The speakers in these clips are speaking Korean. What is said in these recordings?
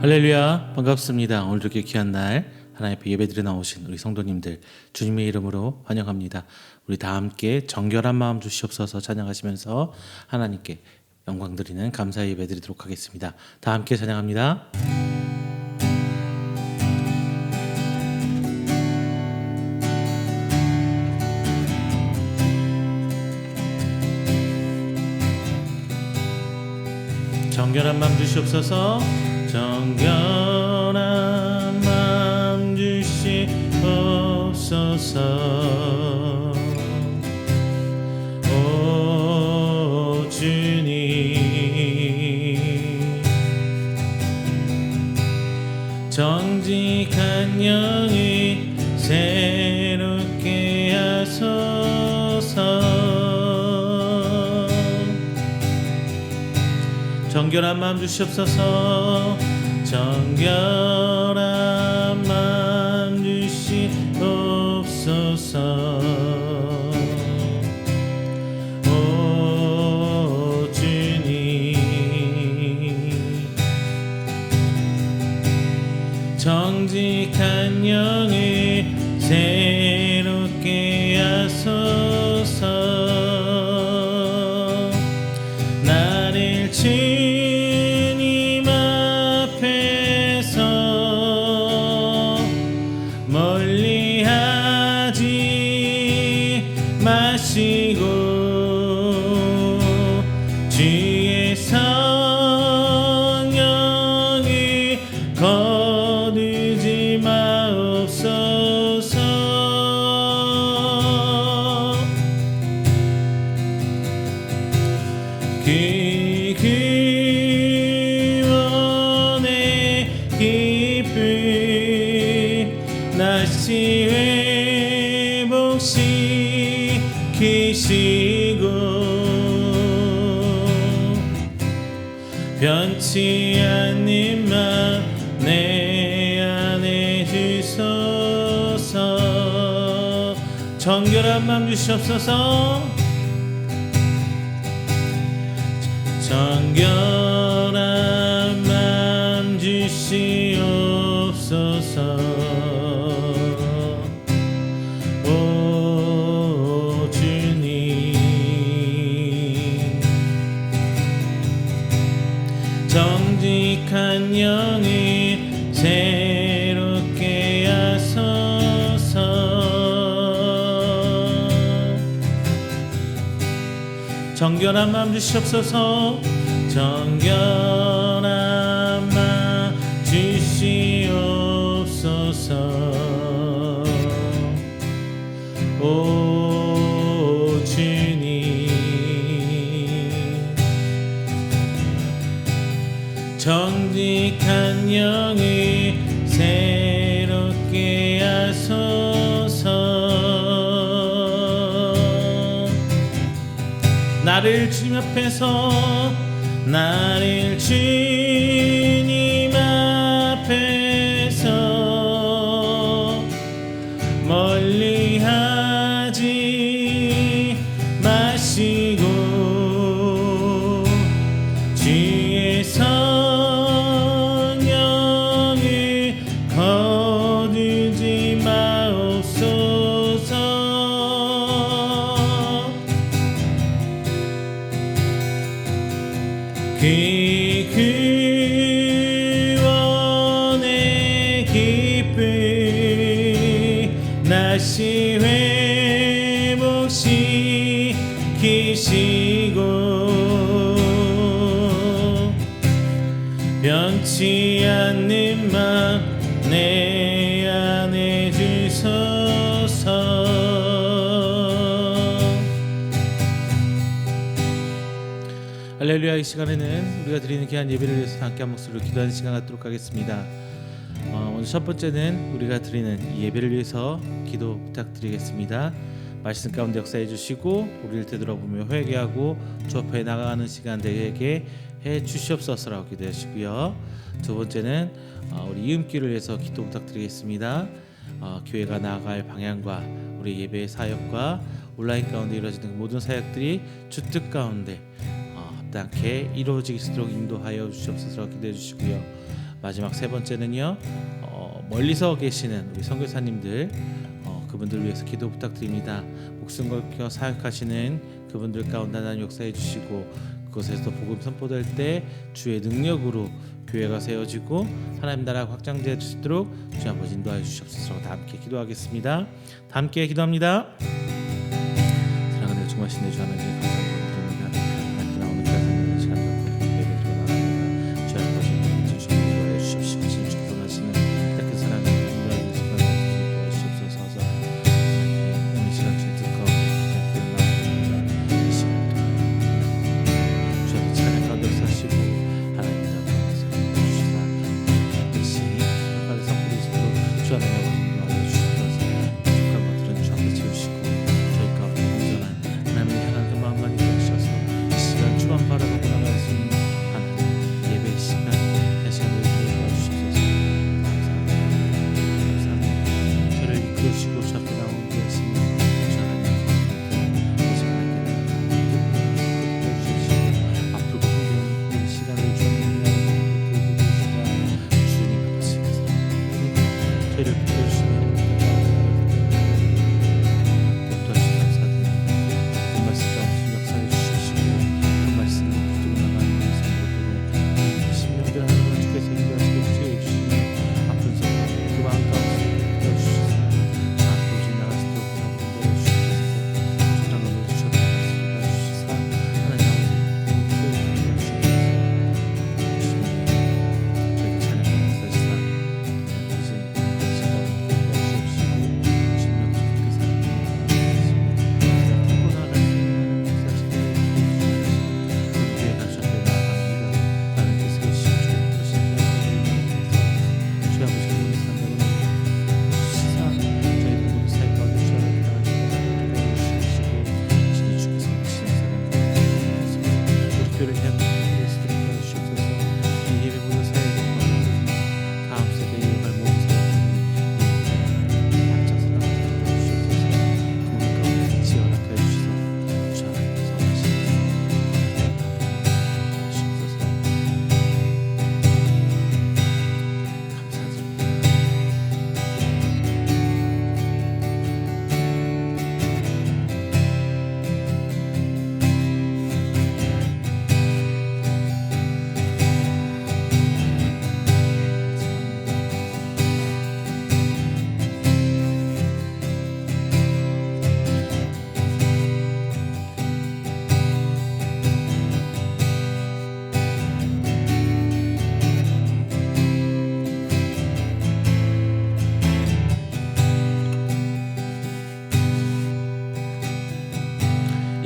할렐루야, 반갑습니다. 오늘도 이렇게 귀한 날 하나님 앞에 예배드려 나오신 우리 성도님들 주님의 이름으로 환영합니다. 우리 다 함께 정결한 마음 주시옵소서 찬양하시면서 하나님께 영광 드리는 감사의 예배 드리도록 하겠습니다. 다 함께 찬양합니다. 정결한 마음 주시옵소서. 정결한 마음 주시옵소서. 오 주님, 정직한 영이 새롭게 하소서. 정결한 마음 주시옵소서. 정결한 마음 주시옵소서. 오 주님, 정직한 영을 새롭게 하소서. 나를 주님 앞에서 멀리하지 마시고 주의 성령을 거두지 마옵소서. 그 구원의 기쁨 다시 회복시키시고 변치 않는 맘 내 안에 주소서. 정결한 맘 주시옵소서. 정결한 맘 주시옵소서. 오 주님, 정직한 영을 새롭게 하소서. 정결한 마음 주시옵소서. 정결한 마음 주시옵소서. 오 주님, 정직한 영을 새롭게 하소서. 나를 주님 앞에서 나를 주님 앞에서 멀리하지 마시고 주의 성령을 거두지 마옵소서. 그 구원의 기쁨 다시 회복시키시고 변치 않는 맘 내 안에 주소서. 할렐루야. 이 시간에는 우리가 드리는 귀한 예배를 위해서 함께 한 목소리로 기도하는 시간 갖도록 하겠습니다. 먼저 첫 번째는 우리가 드리는 이 예배를 위해서 기도 부탁드리겠습니다. 말씀 가운데 역사해 주시고 우리를 되돌아보며 회개하고 주 앞에 나가는 시간 되게 해 주시옵소서라고 기도하시고요. 두 번째는 우리 이음길을 위해서 기도 부탁드리겠습니다. 교회가 나아갈 방향과 우리 예배의 사역과 온라인 가운데 이루어지는 모든 사역들이 주 뜻 가운데 합당케 이루어지도록 인도하여 주시옵소서 기도해 주시고요. 마지막 세 번째는요, 멀리서 계시는 우리 선교사님들, 그분들 위해서 기도 부탁드립니다. 목숨 걸켜 사역하시는 그분들 가운데 하나님 역사해 주시고, 그곳에서 복음 선포될 때 주의 능력으로 교회가 세워지고 하나님 나라가 확장되어 주시도록 주 아버지 인도하여 주시옵소서. 다 함께 기도하겠습니다. 다 함께 기도합니다. 사랑하는 중하신 주 하나님 감사드립니다. 하나님 나오는 자세는 시간 덕분에 예배를 드려나갑니다. 주 아버지 주시고 인도하여 주십시오. 진주 기도하시는 그 사랑을 인도하여 주시고 도와주시옵소서. 하나님 오늘 시간 주의 듣고 나옵니다. 이 시간 동안 주 아버지 찬양 가운데 사시고 하나님 주 하나님 아버지 주셔서 축복한 것들은 주 앞에 채우시고 저희 가운데 온전한 하나님을 향한 그 마음만 이루셔서 이 시간 주 안 바라보고 나갈 수 있는 하나님 예배 시간 다시 한번 도와주셔서 감사합니다. 저를 이끌으시고 주 앞에 나오게 하시는 주 하나님 오직 하나님께 주십시오. 앞으로 모든 이 시간을 주님 아버지 저희를 붙여주시며 도와주시는 감사드립니다. 그 말씀 가운데 역사해 주시고 그 말씀을 붙들고 나가는 성도들을 심령들 하나님을 주께서 인도하시고 지혜해 주시며 아픈 성도 그 마음 가운데 붙여주시서 앞으로 좀 나갈 수 있도록 인도해 주시옵소서. 주장 넘어 주셨다 주시사 하나님 아버지 인도해 주시옵소서. 저희들 찬양 감사시사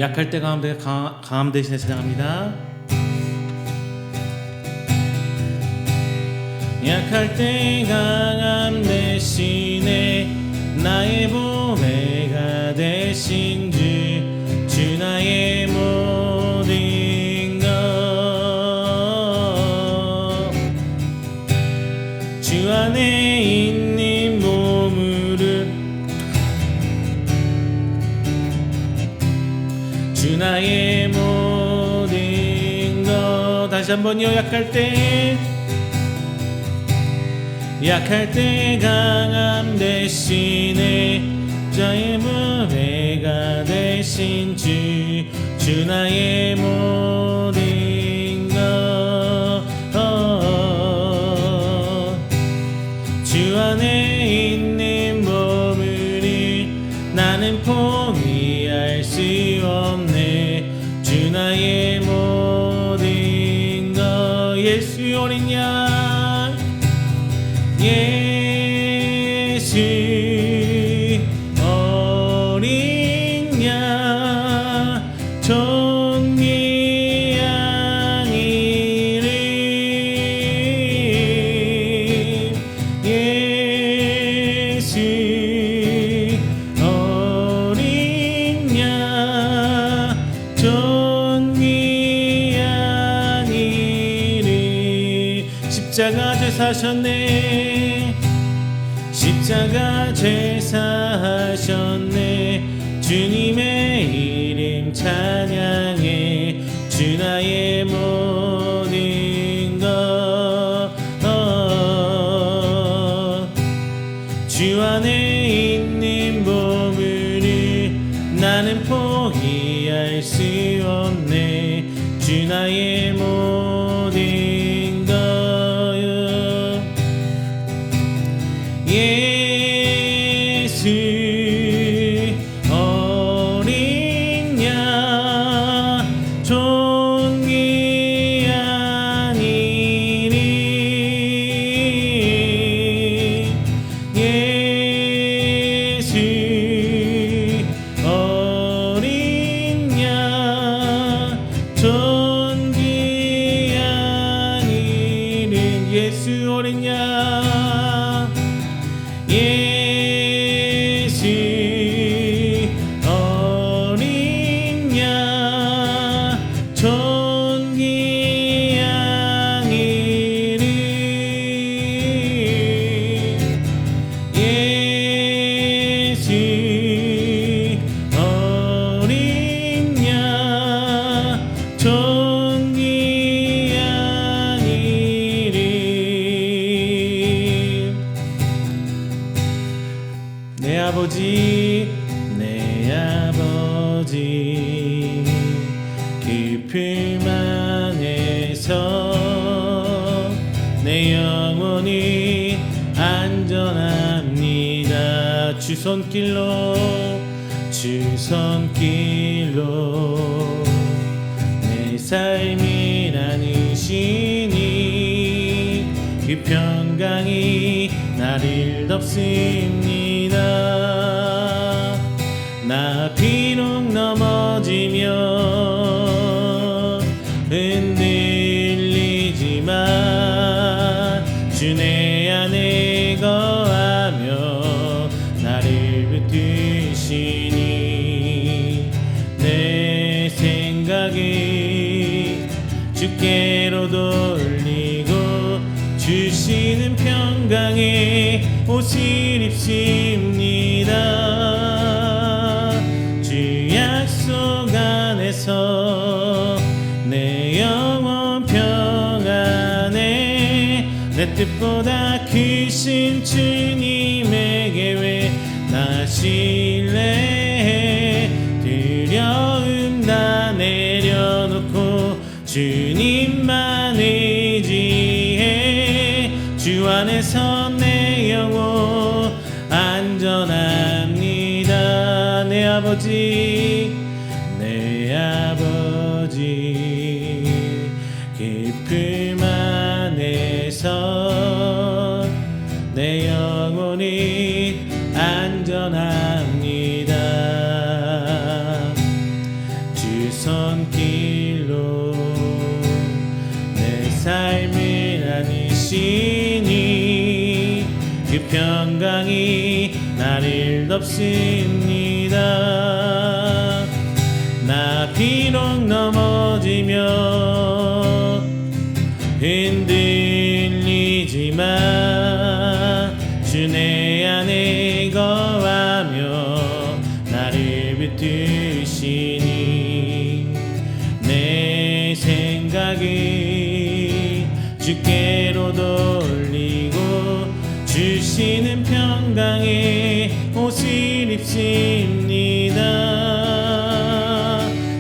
약할 때 강함 대신에 찬양합니다. 약할 때 강함 대신에 나의 보배가 되신 주 나의 모든 것 주 안에 있는 보물을 주 나의 모든 것 다시 한번요. 약할 때 강함 대신에 자의 무배가 되신 주 나의 모든 것 주 안에 있는 보물을 나는 포기할 수 없네. 주 나의 모든 것 예수 어린 양 예수 어린 양 존귀한 이름 예수 어린 양 존귀한 이름 십자가 죄 사셨네. 십자가 죄사하셨네. 주님의 이름 찬양해. 주 나의 모든 것 나는 포기할 수 없네. 주 나의 모든 것. 예수 어린 양 존귀한 이름. 예수 어린 양 존귀한 이름. 예수 어린 양. 예수 어린 양 존귀한 이름. 예수 어린 양 존귀한 이름. 내 아버지 내 아버지 그 품 안에서 내 영혼이 안전합니다. 주 손길로 내 삶이 나누시니 그 평강이 나를 덮습니다. 나 비록 넘어지며 흔들리지만 주 내 안에 거하며 나를 붙드시니 내 생각을 주께로 돌리고 주시는 평강의 옷을 입습니다. 주 약속 안에서 내 영혼 평안에 내 뜻보다 크신 주님의 계획 나 신뢰해. 두려움 다 내려놓고 주님만 의지해. 주 안에서 내 영혼 안전합니다. 내 아버지 내 아버지 깊음 안에서 내 영혼이 안전합니다. 주 손길로 내 삶을 안으시니 그 평강이 나를 덮습니다. 나 비록 넘어지며 흔들리지만 주 내 안에 거하며 나를 붙드시니 내 생각을 주께로 돌리고 주시는 평강의 옷을 입습니다.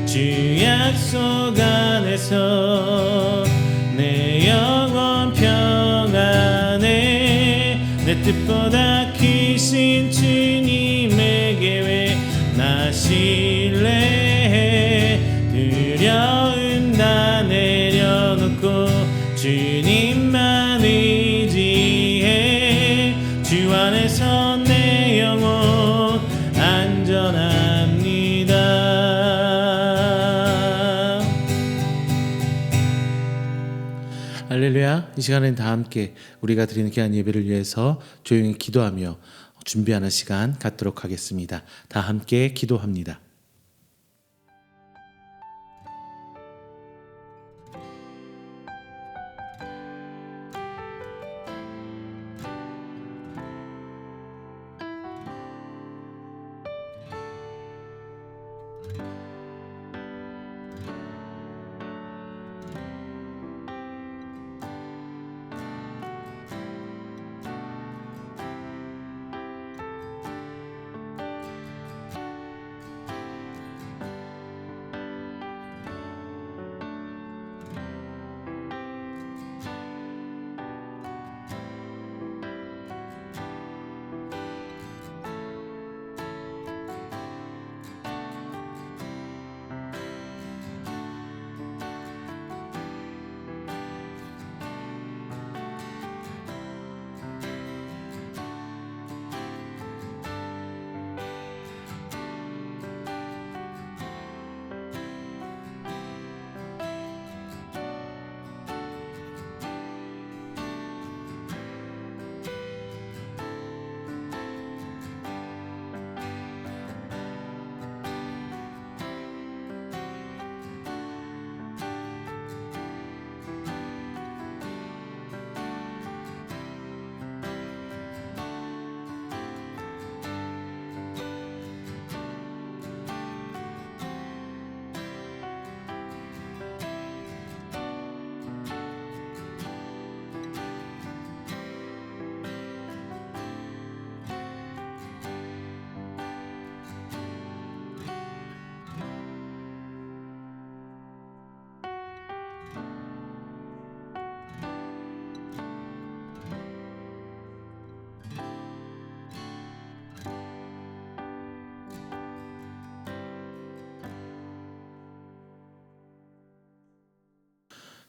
주 약속 안에서 내 영혼 평안에 내 뜻보다 크신 주님의 계획 나 신뢰해. 두려움 다 내려놓고 주님만 의지해. 주 안에서 내 영혼 안전합니다. 할렐루야. 이 시간엔 다 함께 우리가 드리는 귀한 예배를 위해서 조용히 기도하며 준비하는 시간 갖도록 하겠습니다. 다 함께 기도합니다.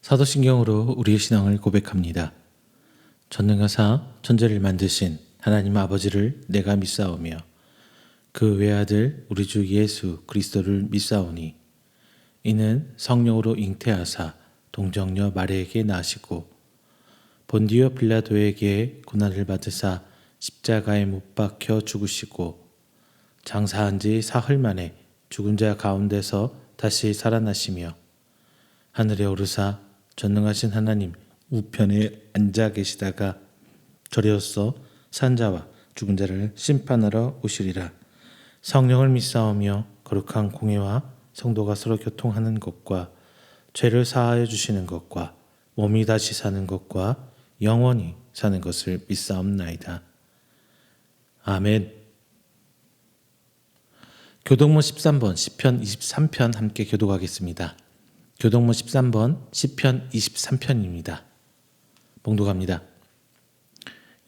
사도신경으로 우리의 신앙을 고백합니다. 전능하사 천지를 만드신 하나님 아버지를 내가 믿사오며 그 외아들 우리 주 예수 그리스도를 믿사오니 이는 성령으로 잉태하사 동정녀 마리아에게 나시고 본디오 빌라도에게 고난을 받으사 십자가에 못 박혀 죽으시고 장사한 지 사흘 만에 죽은 자 가운데서 다시 살아나시며 하늘에 오르사 전능하신 하나님 우편에 앉아 계시다가 저리로서 산 자와 죽은 자를 심판하러 오시리라. 성령을 믿사오며 거룩한 공회와 성도가 서로 교통하는 것과 죄를 사하여 주시는 것과 몸이 다시 사는 것과 영원히 사는 것을 믿사옵나이다. 아멘. 교동문 13번 시편 23편 함께 교독하겠습니다. 교동문 13번 시편 23편입니다. 봉독합니다.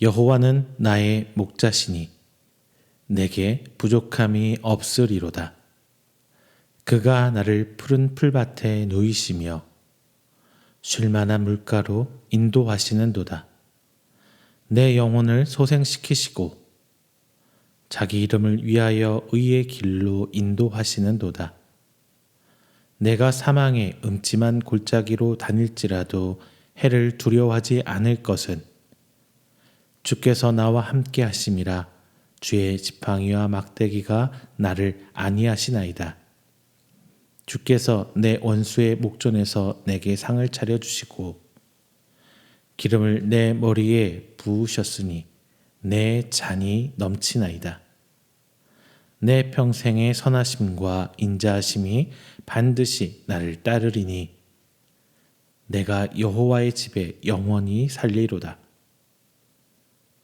여호와는 나의 목자시니 내게 부족함이 없으리로다. 그가 나를 푸른 풀밭에 누이시며 쉴만한 물가로 인도하시는도다. 내 영혼을 소생시키시고 자기 이름을 위하여 의의 길로 인도하시는도다. 내가 사망의 음침한 골짜기로 다닐지라도 해를 두려워하지 않을 것은 주께서 나와 함께 하심이라. 주의 지팡이와 막대기가 나를 안위하시나이다. 주께서 내 원수의 목전에서 내게 상을 차려주시고 기름을 내 머리에 부으셨으니 내 잔이 넘치나이다. 내 평생의 선하심과 인자하심이 반드시 나를 따르리니 내가 여호와의 집에 영원히 살리로다.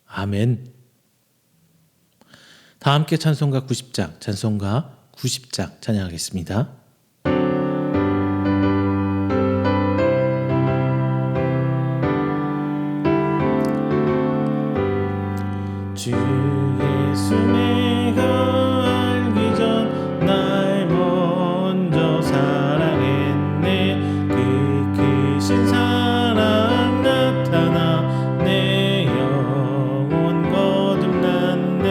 아멘. 다 함께 찬송가 90장 찬양하겠습니다. 주 예수 내가 알기 전 날 먼저 사랑했네. 그 크신 사랑 나타나 내 영혼 거듭났네.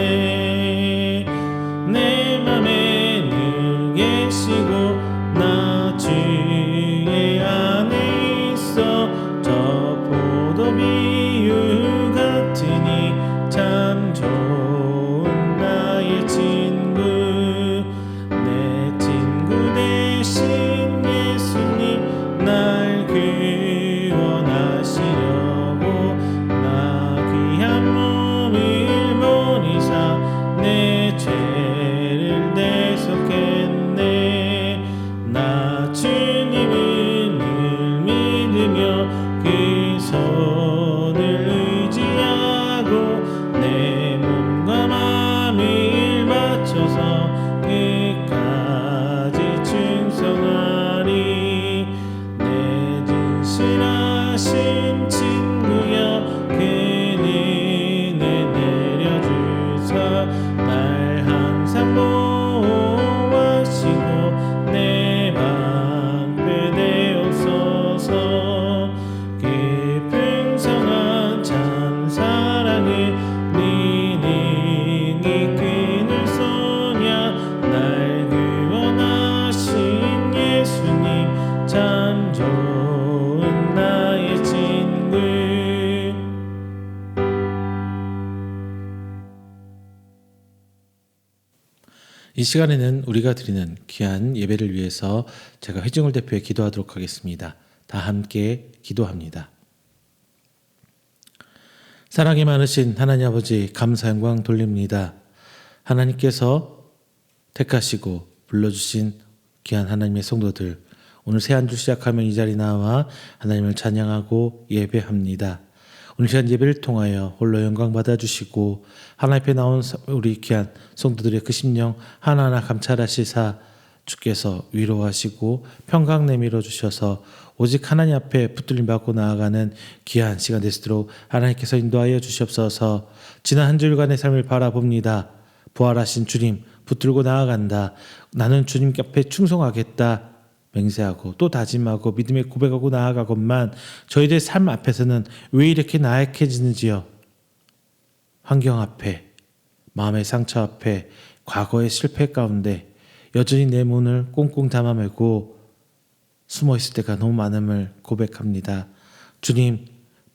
내 맘에 늘 계시고 나 주의 안에 있어 저 포도비유 같으니 참 좋은 나의 친구. 내 친구 대신 예수님 날 구원하시려고 나 귀한 몸을 보니사 내 죄를 대속했네. 나 주님을 늘 믿으며 그 손을 의지하고 내 몸과 마음을 바쳐서 끝까지 충성하리. 내 진실하신 친구여 그는 내려주사 날 항상 보호하시고 내 방패 되옵소서. 깊은 성한 참 사랑을 니는 이끄는 소냐. 날 구원하신 예수님 참 좋은 나의 친구. 이 시간에는 우리가 드리는 귀한 예배를 위해서 제가 회중을 대표해 기도하도록 하겠습니다. 다 함께 기도합니다. 사랑이 많으신 하나님 아버지 감사 영광 돌립니다. 하나님께서 택하시고 불러주신 귀한 하나님의 성도들, 오늘 새 한 주 시작하면 이 자리 나와 하나님을 찬양하고 예배합니다. 오늘 시간 예배를 통하여 홀로 영광 받아주시고 하나님 앞에 나온 우리 귀한 성도들의 그 심령 하나하나 감찰하시사 주께서 위로하시고 평강 내밀어 주셔서 오직 하나님 앞에 붙들림 받고 나아가는 귀한 시간 되시도록 하나님께서 인도하여 주시옵소서. 지난 한 주일간의 삶을 바라봅니다. 부활하신 주님 붙들고 나아간다. 나는 주님 앞에 충성하겠다. 맹세하고 또 다짐하고 믿음의 고백하고 나아가건만 저희들의 삶 앞에서는 왜 이렇게 나약해지는지요? 환경 앞에, 마음의 상처 앞에, 과거의 실패 가운데 여전히 내 문을 꽁꽁 담아매고 숨어 있을 때가 너무 많음을 고백합니다. 주님,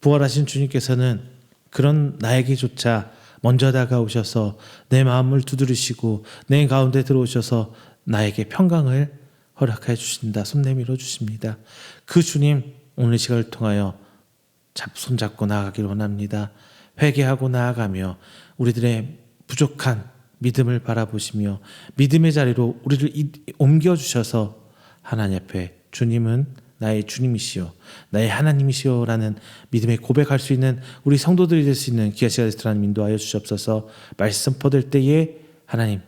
부활하신 주님께서는 그런 나에게조차 먼저 다가오셔서 내 마음을 두드리시고 내 가운데 들어오셔서 나에게 평강을 허락해 주신다. 손 내밀어 주십니다. 그 주님, 오늘 시간을 통하여 손잡고 나아가기를 원합니다. 회개하고 나아가며 우리들의 부족한 믿음을 바라보시며 믿음의 자리로 우리를 옮겨주셔서 하나님 앞에 주님은 나의 주님이시오, 나의 하나님이시오 라는 믿음의 고백할 수 있는 우리 성도들이 될 수 있는 귀한 시간을 하나님 인도하여 주시옵소서. 말씀 선포될 때에 하나님,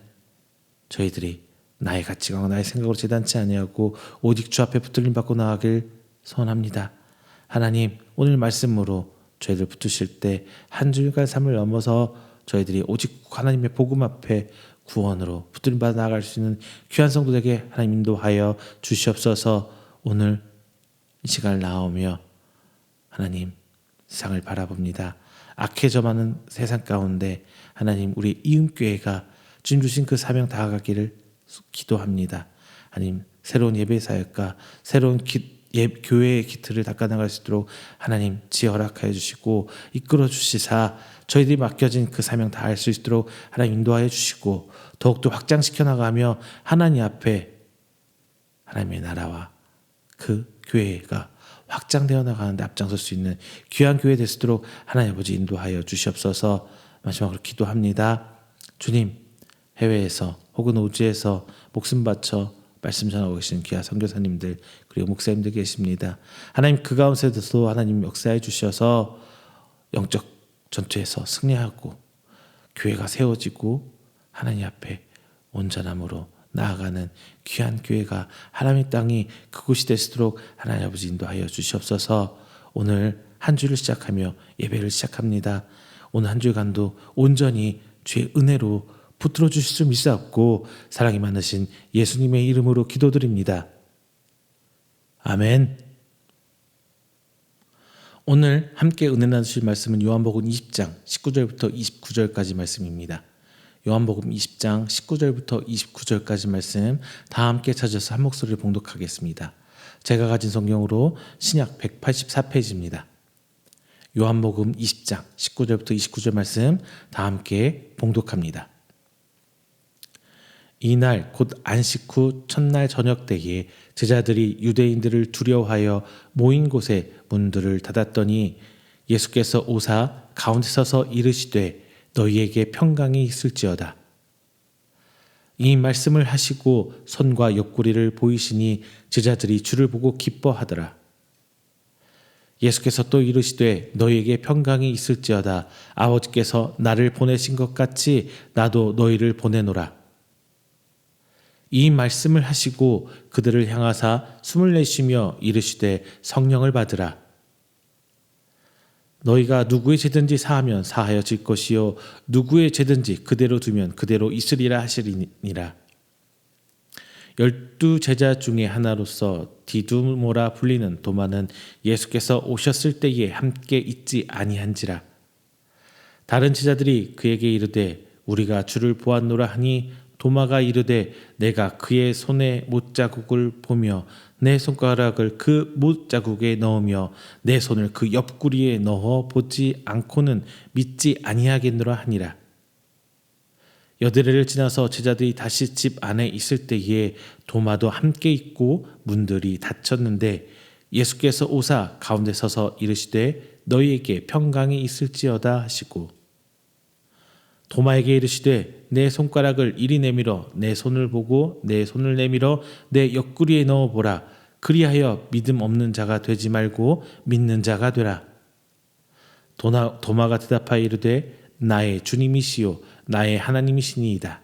저희들이 나의 가치관과 나의 생각으로 재단치 아니하고 오직 주 앞에 붙들림 받고 나아가길 소원합니다. 하나님, 오늘 말씀으로 저희들 붙으실 때 한 주일간 삶을 넘어서 저희들이 오직 하나님의 복음 앞에 구원으로 붙들림 받아 나아갈 수 있는 귀한 성도들에게 하나님 인도하여 주시옵소서. 오늘 이 시간을 나오며 하나님, 세상을 바라봅니다. 악해져가는 세상 가운데 하나님, 우리 이음교회가 주님 주신 그 사명 다가가기를 기도합니다. 하나님, 새로운 예배 사역과 새로운 교회의 기틀을 닦아나갈 수 있도록 하나님 지혜 허락하여 주시고 이끌어 주시사 저희들이 맡겨진 그 사명 다할 수 있도록 하나님 인도하여 주시고 더욱더 확장시켜 나가며 하나님 앞에 하나님의 나라와 그 교회가 확장되어 나가는데 앞장설 수 있는 귀한 교회 될 수 있도록 하나님 아버지 인도하여 주시옵소서. 마지막으로 기도합니다. 주님, 해외에서 혹은 오지에서 목숨 바쳐 말씀 전하고 계신 귀한 선교사님들 그리고 목사님들 계십니다. 하나님, 그 가운데서도 하나님 역사해 주셔서 영적 전투에서 승리하고 교회가 세워지고 하나님 앞에 온전함으로 나아가는 귀한 교회가 하나님의 땅이 그곳이 되도록 하나님 아버지 인도하여 주시옵소서. 오늘 한 주를 시작하며 예배를 시작합니다. 오늘 한 주간도 온전히 주의 은혜로 붙들어 주실 줄 믿사옵고 사랑이 많으신 예수님의 이름으로 기도드립니다. 아멘. 오늘 함께 은혜 나누실 말씀은 요한복음 20장 19절부터 29절까지 말씀입니다. 요한복음 20장 19절부터 29절까지 말씀 다 함께 찾아서 한 목소리를 봉독하겠습니다. 제가 가진 성경으로 신약 184페이지입니다. 요한복음 20장 19절부터 29절 말씀 다 함께 봉독합니다. 이날 곧 안식 후 첫날 저녁 때에 제자들이 유대인들을 두려워하여 모인 곳에 문들을 닫았더니 예수께서 오사 가운데 서서 이르시되 너희에게 평강이 있을지어다. 이 말씀을 하시고 손과 옆구리를 보이시니 제자들이 주를 보고 기뻐하더라. 예수께서 또 이르시되 너희에게 평강이 있을지어다. 아버지께서 나를 보내신 것 같이 나도 너희를 보내노라. 이 말씀을 하시고 그들을 향하사 숨을 내쉬며 이르시되 성령을 받으라. 너희가 누구의 죄든지 사하면 사하여질 것이요 누구의 죄든지 그대로 두면 그대로 있으리라 하시리니라. 12 제자 중에 하나로서 디두모라 불리는 도마는 예수께서 오셨을 때에 함께 있지 아니한지라. 다른 제자들이 그에게 이르되 우리가 주를 보았노라 하니 도마가 이르되 내가 그의 손에 못자국을 보며 내 손가락을 그 못자국에 넣으며 내 손을 그 옆구리에 넣어 보지 않고는 믿지 아니하겠노라 하니라. 여드레를 지나서 제자들이 다시 집 안에 있을 때에 도마도 함께 있고 문들이 닫혔는데 예수께서 오사 가운데 서서 이르시되 너희에게 평강이 있을지어다 하시고 도마에게 이르시되 내 손가락을 이리 내밀어 내 손을 보고 내 손을 내밀어 내 옆구리에 넣어보라. 그리하여 믿음 없는 자가 되지 말고 믿는 자가 되라. 도마가 대답하여 이르되 나의 주님이시요 나의 하나님이시니이다.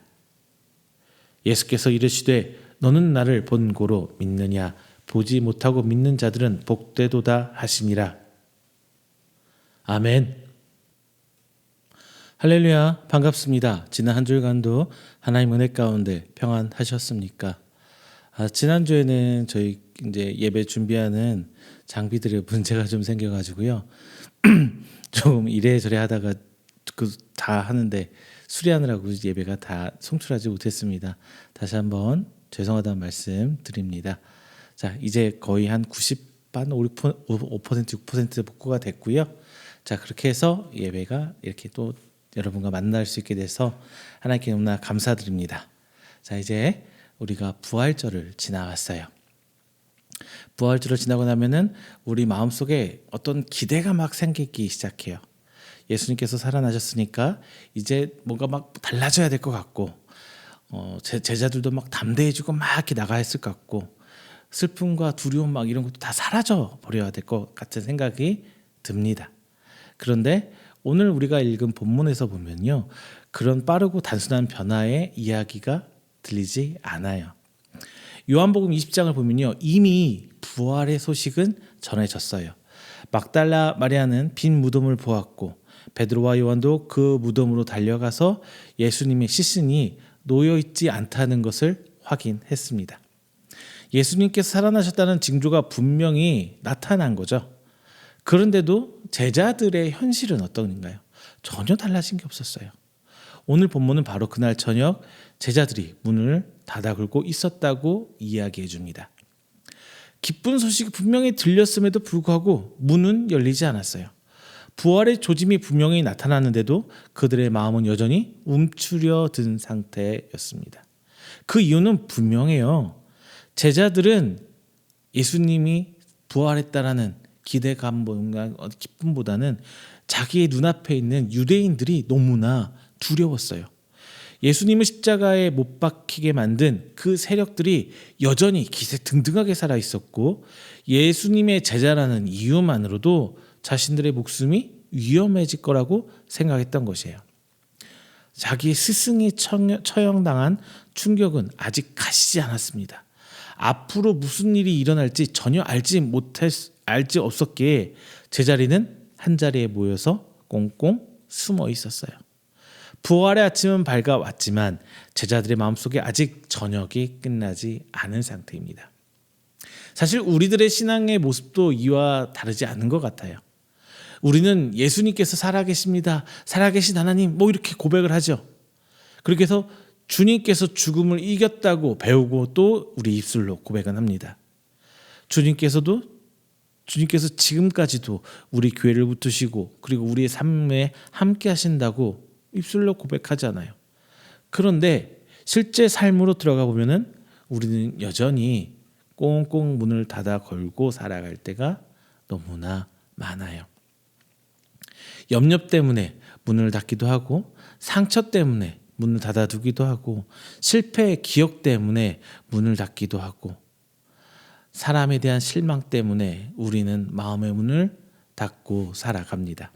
예수께서 이르시되 너는 나를 본 고로 믿느냐. 보지 못하고 믿는 자들은 복되도다 하시니라. 아멘. 할렐루야, 반갑습니다. 지난 한 주간도 하나님 은혜 가운데 평안하셨습니까? 지난주에는 저희 이제 예배 준비하는 장비들의 문제가 좀 생겨가지고요. 좀 이래저래 하다가 다 하는데 수리하느라고 예배가 다 송출하지 못했습니다. 다시 한번 죄송하다는 말씀 드립니다. 자, 이제 거의 한 90반 5%, 6% 복구가 됐고요. 자, 그렇게 해서 예배가 이렇게 또 여러분과 만날 수 있게 돼서 하나님께 너무나 감사드립니다. 자, 이제 우리가 부활절을 지나왔어요. 부활절을 지나고 나면은 우리 마음속에 어떤 기대가 막 생기기 시작해요. 예수님께서 살아나셨으니까 이제 뭔가 막 달라져야 될 것 같고, 제자들도 막 담대해지고 막 이렇게 나가야 했을 것 같고, 슬픔과 두려움 막 이런 것도 다 사라져 버려야 될 것 같은 생각이 듭니다. 그런데 오늘 우리가 읽은 본문에서 보면요, 그런 빠르고 단순한 변화의 이야기가 들리지 않아요. 요한복음 20장을 보면요, 이미 부활의 소식은 전해졌어요. 막달라 마리아는 빈 무덤을 보았고 베드로와 요한도 그 무덤으로 달려가서 예수님의 시신이 놓여있지 않다는 것을 확인했습니다. 예수님께서 살아나셨다는 징조가 분명히 나타난 거죠. 그런데도 제자들의 현실은 어떤가요? 전혀 달라진 게 없었어요. 오늘 본문은 바로 그날 저녁 제자들이 문을 닫아 긁고 있었다고 이야기해 줍니다. 기쁜 소식이 분명히 들렸음에도 불구하고 문은 열리지 않았어요. 부활의 조짐이 분명히 나타났는데도 그들의 마음은 여전히 움츠려든 상태였습니다. 그 이유는 분명해요. 제자들은 예수님이 부활했다라는 기쁨보다는 자기의 눈앞에 있는 유대인들이 너무나 두려웠어요. 예수님을 십자가에 못 박히게 만든 그 세력들이 여전히 기세등등하게 살아 있었고, 예수님의 제자라는 이유만으로도 자신들의 목숨이 위험해질 거라고 생각했던 것이에요. 자기 스승이 처형당한 충격은 아직 가시지 않았습니다. 앞으로 무슨 일이 일어날지 전혀 알지 없었기에 제자리는 한자리에 모여서 꽁꽁 숨어 있었어요. 부활의 아침은 밝아왔지만 제자들의 마음속에 아직 저녁이 끝나지 않은 상태입니다. 사실 우리들의 신앙의 모습도 이와 다르지 않은 것 같아요. 우리는 예수님께서 살아계십니다, 살아계신 하나님, 이렇게 고백을 하죠. 그렇게 해서 주님께서 죽음을 이겼다고 배우고 또 우리 입술로 고백은 합니다. 주님께서 지금까지도 우리 교회를 붙드시고 그리고 우리의 삶에 함께 하신다고 입술로 고백하잖아요. 그런데 실제 삶으로 들어가 보면은 우리는 여전히 꽁꽁 문을 닫아 걸고 살아갈 때가 너무나 많아요. 염려 때문에 문을 닫기도 하고, 상처 때문에 문을 닫아두기도 하고, 실패의 기억 때문에 문을 닫기도 하고, 사람에 대한 실망 때문에 우리는 마음의 문을 닫고 살아갑니다.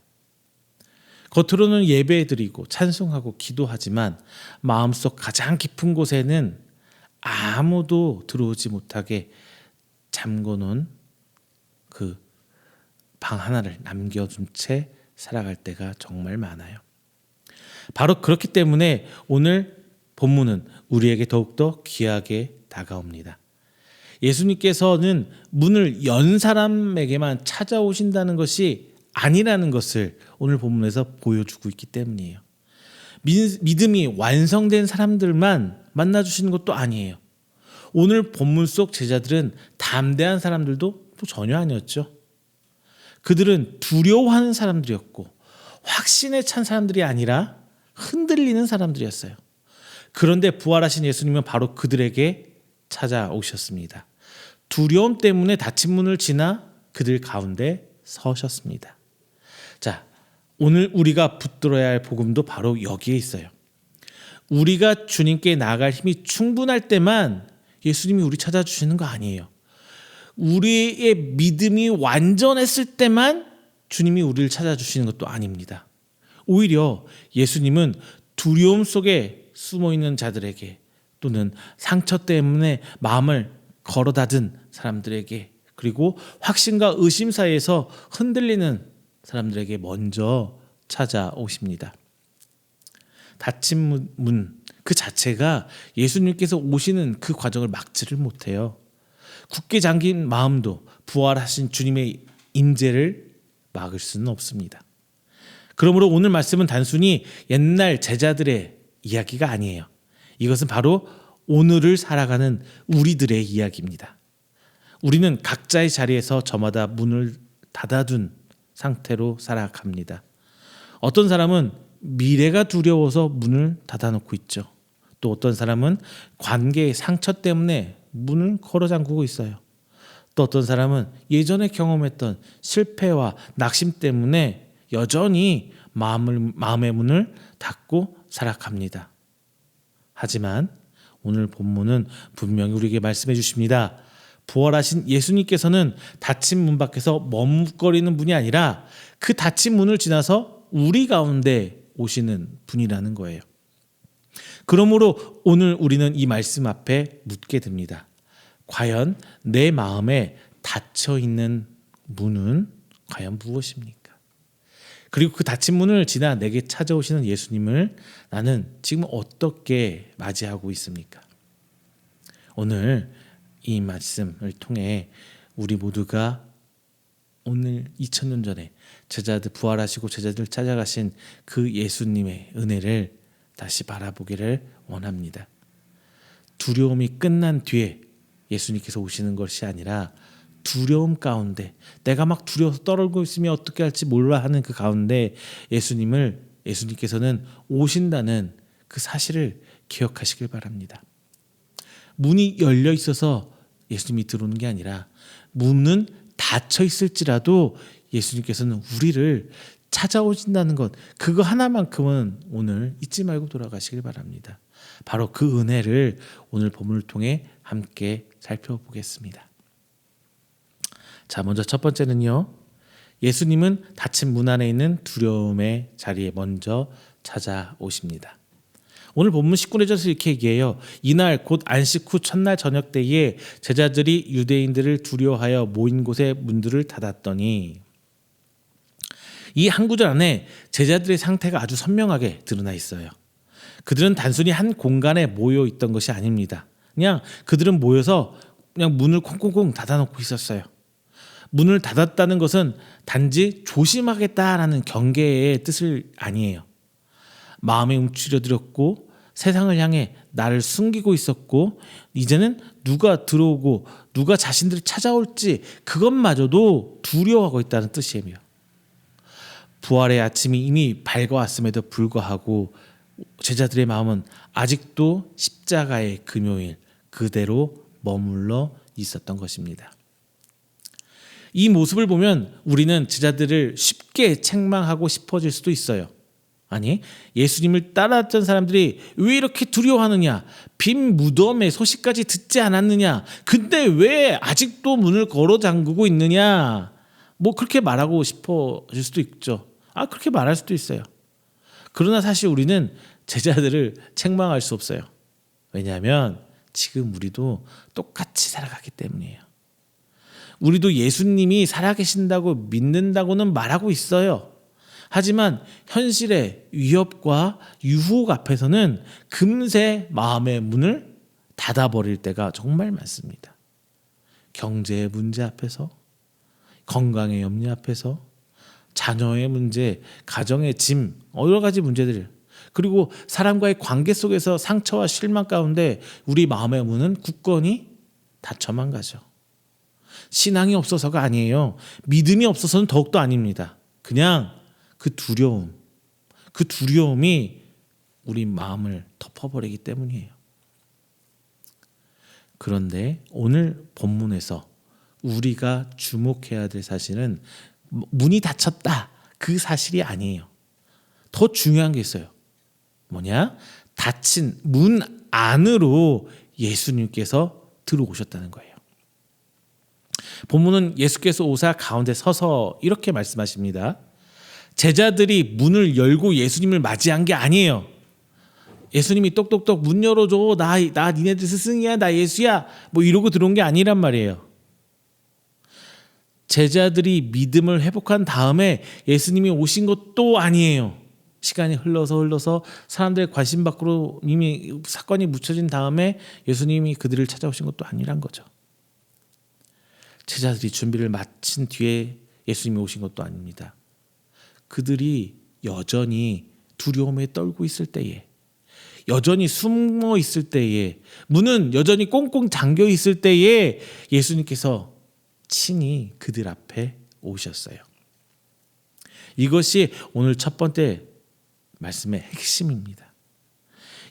겉으로는 예배드리고 찬송하고 기도하지만 마음속 가장 깊은 곳에는 아무도 들어오지 못하게 잠궈놓은 그 방 하나를 남겨둔 채 살아갈 때가 정말 많아요. 바로 그렇기 때문에 오늘 본문은 우리에게 더욱더 귀하게 다가옵니다. 예수님께서는 문을 연 사람에게만 찾아오신다는 것이 아니라는 것을 오늘 본문에서 보여주고 있기 때문이에요. 믿음이 완성된 사람들만 만나주시는 것도 아니에요. 오늘 본문 속 제자들은 담대한 사람들도 또 전혀 아니었죠. 그들은 두려워하는 사람들이었고 확신에 찬 사람들이 아니라 흔들리는 사람들이었어요. 그런데 부활하신 예수님은 바로 그들에게 찾아오셨습니다. 두려움 때문에 닫힌 문을 지나 그들 가운데 서셨습니다. 자, 오늘 우리가 붙들어야 할 복음도 바로 여기에 있어요. 우리가 주님께 나아갈 힘이 충분할 때만 예수님이 우리 찾아주시는 거 아니에요. 우리의 믿음이 완전했을 때만 주님이 우리를 찾아주시는 것도 아닙니다. 오히려 예수님은 두려움 속에 숨어있는 자들에게, 또는 상처 때문에 마음을 걸어 닫은 사람들에게, 그리고 확신과 의심 사이에서 흔들리는 사람들에게 먼저 찾아오십니다. 닫힌 문, 그 자체가 예수님께서 오시는 그 과정을 막지를 못해요. 굳게 잠긴 마음도 부활하신 주님의 임재를 막을 수는 없습니다. 그러므로 오늘 말씀은 단순히 옛날 제자들의 이야기가 아니에요. 이것은 바로 오늘을 살아가는 우리들의 이야기입니다. 우리는 각자의 자리에서 저마다 문을 닫아둔 상태로 살아갑니다. 어떤 사람은 미래가 두려워서 문을 닫아놓고 있죠. 또 어떤 사람은 관계의 상처 때문에 문을 걸어 잠그고 있어요. 또 어떤 사람은 예전에 경험했던 실패와 낙심 때문에 여전히 마음의 문을 닫고 살아갑니다. 하지만 오늘 본문은 분명히 우리에게 말씀해 주십니다. 부활하신 예수님께서는 닫힌 문 밖에서 머뭇거리는 분이 아니라 그 닫힌 문을 지나서 우리 가운데 오시는 분이라는 거예요. 그러므로 오늘 우리는 이 말씀 앞에 묻게 됩니다. 과연 내 마음에 닫혀 있는 문은 과연 무엇입니까? 그리고 그 닫힌 문을 지나 내게 찾아오시는 예수님을 나는 지금 어떻게 맞이하고 있습니까? 오늘 이 말씀을 통해 우리 모두가 오늘 2000년 전에 제자들 부활하시고 제자들 찾아가신 그 예수님의 은혜를 다시 바라보기를 원합니다. 두려움이 끝난 뒤에 예수님께서 오시는 것이 아니라 두려움 가운데 내가 막 두려워서 떨고 있으면 어떻게 할지 몰라 하는 그 가운데 예수님께서는 오신다는 그 사실을 기억하시길 바랍니다. 문이 열려 있어서 예수님이 들어오는 게 아니라 문은 닫혀 있을지라도 예수님께서는 우리를 찾아오신다는 것, 그거 하나만큼은 오늘 잊지 말고 돌아가시길 바랍니다. 바로 그 은혜를 오늘 본문을 통해 함께 살펴보겠습니다. 자, 먼저 첫 번째는요. 예수님은 닫힌 문 안에 있는 두려움의 자리에 먼저 찾아오십니다. 오늘 본문 19절에서 이렇게 얘기해요. 이날 곧 안식 후 첫날 저녁 때에 제자들이 유대인들을 두려워하여 모인 곳에 문들을 닫았더니, 이 한 구절 안에 제자들의 상태가 아주 선명하게 드러나 있어요. 그들은 단순히 한 공간에 모여 있던 것이 아닙니다. 그냥 그들은 모여서 그냥 문을 콩콩콩 닫아놓고 있었어요. 문을 닫았다는 것은 단지 조심하겠다라는 경계의 뜻을 아니에요. 마음에 움츠려들었고 세상을 향해 나를 숨기고 있었고 이제는 누가 들어오고 누가 자신들을 찾아올지 그것마저도 두려워하고 있다는 뜻이에요. 부활의 아침이 이미 밝아왔음에도 불구하고 제자들의 마음은 아직도 십자가의 금요일 그대로 머물러 있었던 것입니다. 이 모습을 보면 우리는 제자들을 쉽게 책망하고 싶어질 수도 있어요. 아니, 예수님을 따랐던 사람들이 왜 이렇게 두려워하느냐? 빈 무덤의 소식까지 듣지 않았느냐? 근데 왜 아직도 문을 걸어 잠그고 있느냐? 뭐 그렇게 말하고 싶어질 수도 있죠. 그렇게 말할 수도 있어요. 그러나 사실 우리는 제자들을 책망할 수 없어요. 왜냐하면 지금 우리도 똑같이 살아가기 때문이에요. 우리도 예수님이 살아계신다고 믿는다고는 말하고 있어요. 하지만 현실의 위협과 유혹 앞에서는 금세 마음의 문을 닫아버릴 때가 정말 많습니다. 경제의 문제 앞에서, 건강의 염려 앞에서, 자녀의 문제, 가정의 짐, 여러 가지 문제들, 그리고 사람과의 관계 속에서 상처와 실망 가운데 우리 마음의 문은 굳건히 닫혀만 가죠. 신앙이 없어서가 아니에요. 믿음이 없어서는 더욱더 아닙니다. 그냥 그 두려움이 우리 마음을 덮어버리기 때문이에요. 그런데 오늘 본문에서 우리가 주목해야 될 사실은 문이 닫혔다 그 사실이 아니에요. 더 중요한 게 있어요. 뭐냐? 닫힌 문 안으로 예수님께서 들어오셨다는 거예요. 본문은 예수께서 오사 가운데 서서 이렇게 말씀하십니다. 제자들이 문을 열고 예수님을 맞이한 게 아니에요. 예수님이 똑똑똑 문 열어줘. 나 니네들 스승이야. 나 예수야. 뭐 이러고 들어온 게 아니란 말이에요. 제자들이 믿음을 회복한 다음에 예수님이 오신 것도 아니에요. 시간이 흘러서 사람들의 관심 밖으로 이미 사건이 묻혀진 다음에 예수님이 그들을 찾아오신 것도 아니란 거죠. 제자들이 준비를 마친 뒤에 예수님이 오신 것도 아닙니다. 그들이 여전히 두려움에 떨고 있을 때에, 여전히 숨어 있을 때에, 문은 여전히 꽁꽁 잠겨 있을 때에 예수님께서 친히 그들 앞에 오셨어요. 이것이 오늘 첫 번째 말씀의 핵심입니다.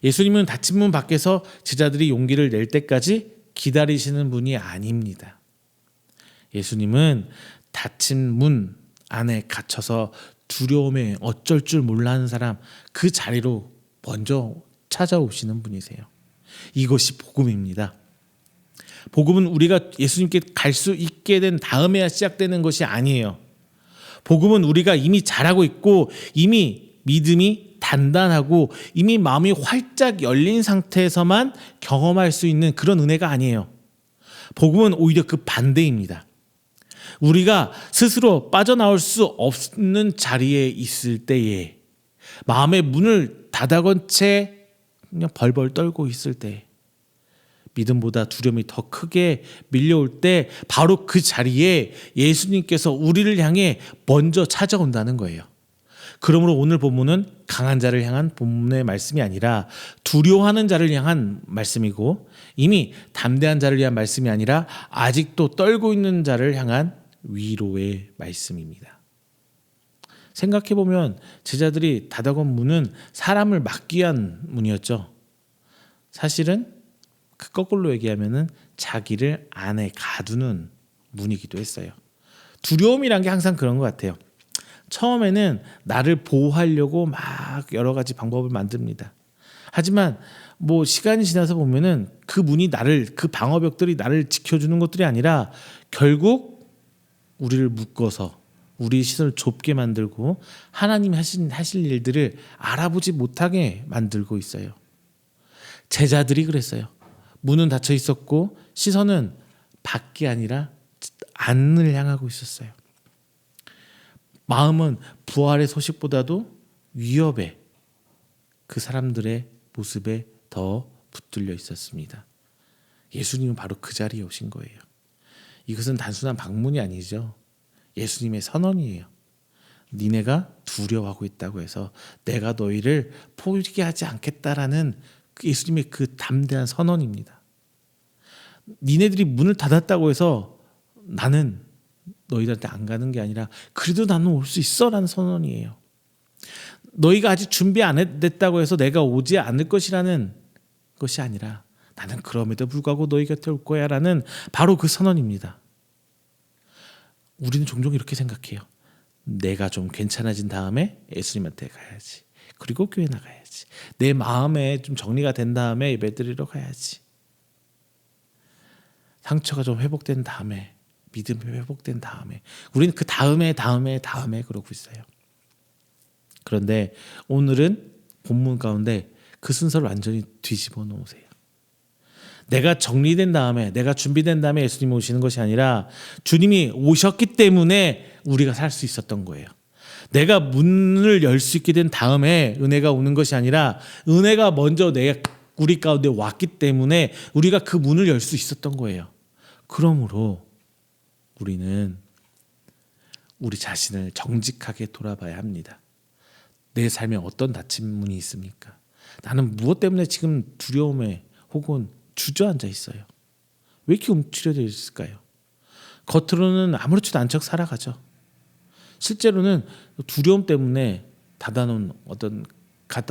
예수님은 닫힌 문 밖에서 제자들이 용기를 낼 때까지 기다리시는 분이 아닙니다. 예수님은 닫힌 문 안에 갇혀서 두려움에 어쩔 줄 몰라 하는 사람, 그 자리로 먼저 찾아오시는 분이세요. 이것이 복음입니다. 복음은 우리가 예수님께 갈 수 있게 된 다음에야 시작되는 것이 아니에요. 복음은 우리가 이미 잘하고 있고 이미 믿음이 단단하고 이미 마음이 활짝 열린 상태에서만 경험할 수 있는 그런 은혜가 아니에요. 복음은 오히려 그 반대입니다. 우리가 스스로 빠져나올 수 없는 자리에 있을 때에, 마음의 문을 닫아건 채 그냥 벌벌 떨고 있을 때, 믿음보다 두려움이 더 크게 밀려올 때, 바로 그 자리에 예수님께서 우리를 향해 먼저 찾아온다는 거예요. 그러므로 오늘 본문은 강한 자를 향한 본문의 말씀이 아니라 두려워하는 자를 향한 말씀이고, 이미 담대한 자를 위한 말씀이 아니라 아직도 떨고 있는 자를 향한 위로의 말씀입니다. 생각해보면 제자들이 닫아건 문은 사람을 막기 위한 문이었죠. 사실은 그 거꾸로 얘기하면은 자기를 안에 가두는 문이기도 했어요. 두려움이란 게 항상 그런 것 같아요. 처음에는 나를 보호하려고 막 여러 가지 방법을 만듭니다. 하지만 시간이 지나서 보면은 그 문이 그 방어벽들이 나를 지켜주는 것들이 아니라 결국 우리를 묶어서 우리 시선을 좁게 만들고 하나님이 하실 일들을 알아보지 못하게 만들고 있어요. 제자들이 그랬어요. 문은 닫혀 있었고 시선은 밖이 아니라 안을 향하고 있었어요. 마음은 부활의 소식보다도 위협에, 그 사람들의 모습에 더 붙들려 있었습니다. 예수님은 바로 그 자리에 오신 거예요. 이것은 단순한 방문이 아니죠. 예수님의 선언이에요. 니네가 두려워하고 있다고 해서 내가 너희를 포기하지 않겠다라는 예수님의 그 담대한 선언입니다. 니네들이 문을 닫았다고 해서 나는 너희들한테 안 가는 게 아니라 그래도 나는 올 수 있어 라는 선언이에요. 너희가 아직 준비 안 됐다고 해서 내가 오지 않을 것이라는 것이 아니라 나는 그럼에도 불구하고 너희 곁에 올 거야 라는 바로 그 선언입니다. 우리는 종종 이렇게 생각해요. 내가 좀 괜찮아진 다음에 예수님한테 가야지. 그리고 교회 나가야지. 내 마음에 좀 정리가 된 다음에 예배 드리러 가야지. 상처가 좀 회복된 다음에, 믿음이 회복된 다음에, 우리는 그 다음에 그러고 있어요. 그런데 오늘은 본문 가운데 그 순서를 완전히 뒤집어 놓으세요. 내가 정리된 다음에, 내가 준비된 다음에 예수님이 오시는 것이 아니라 주님이 오셨기 때문에 우리가 살 수 있었던 거예요. 내가 문을 열 수 있게 된 다음에 은혜가 오는 것이 아니라 은혜가 먼저 우리 가운데 왔기 때문에 우리가 그 문을 열 수 있었던 거예요. 그러므로 우리는 우리 자신을 정직하게 돌아봐야 합니다. 내 삶에 어떤 닫힌 문이 있습니까? 나는 무엇 때문에 지금 두려움에 혹은 주저앉아 있어요? 왜 이렇게 움츠려져 있을까요? 겉으로는 아무렇지도 않은 척 살아가죠. 실제로는 두려움 때문에 갖다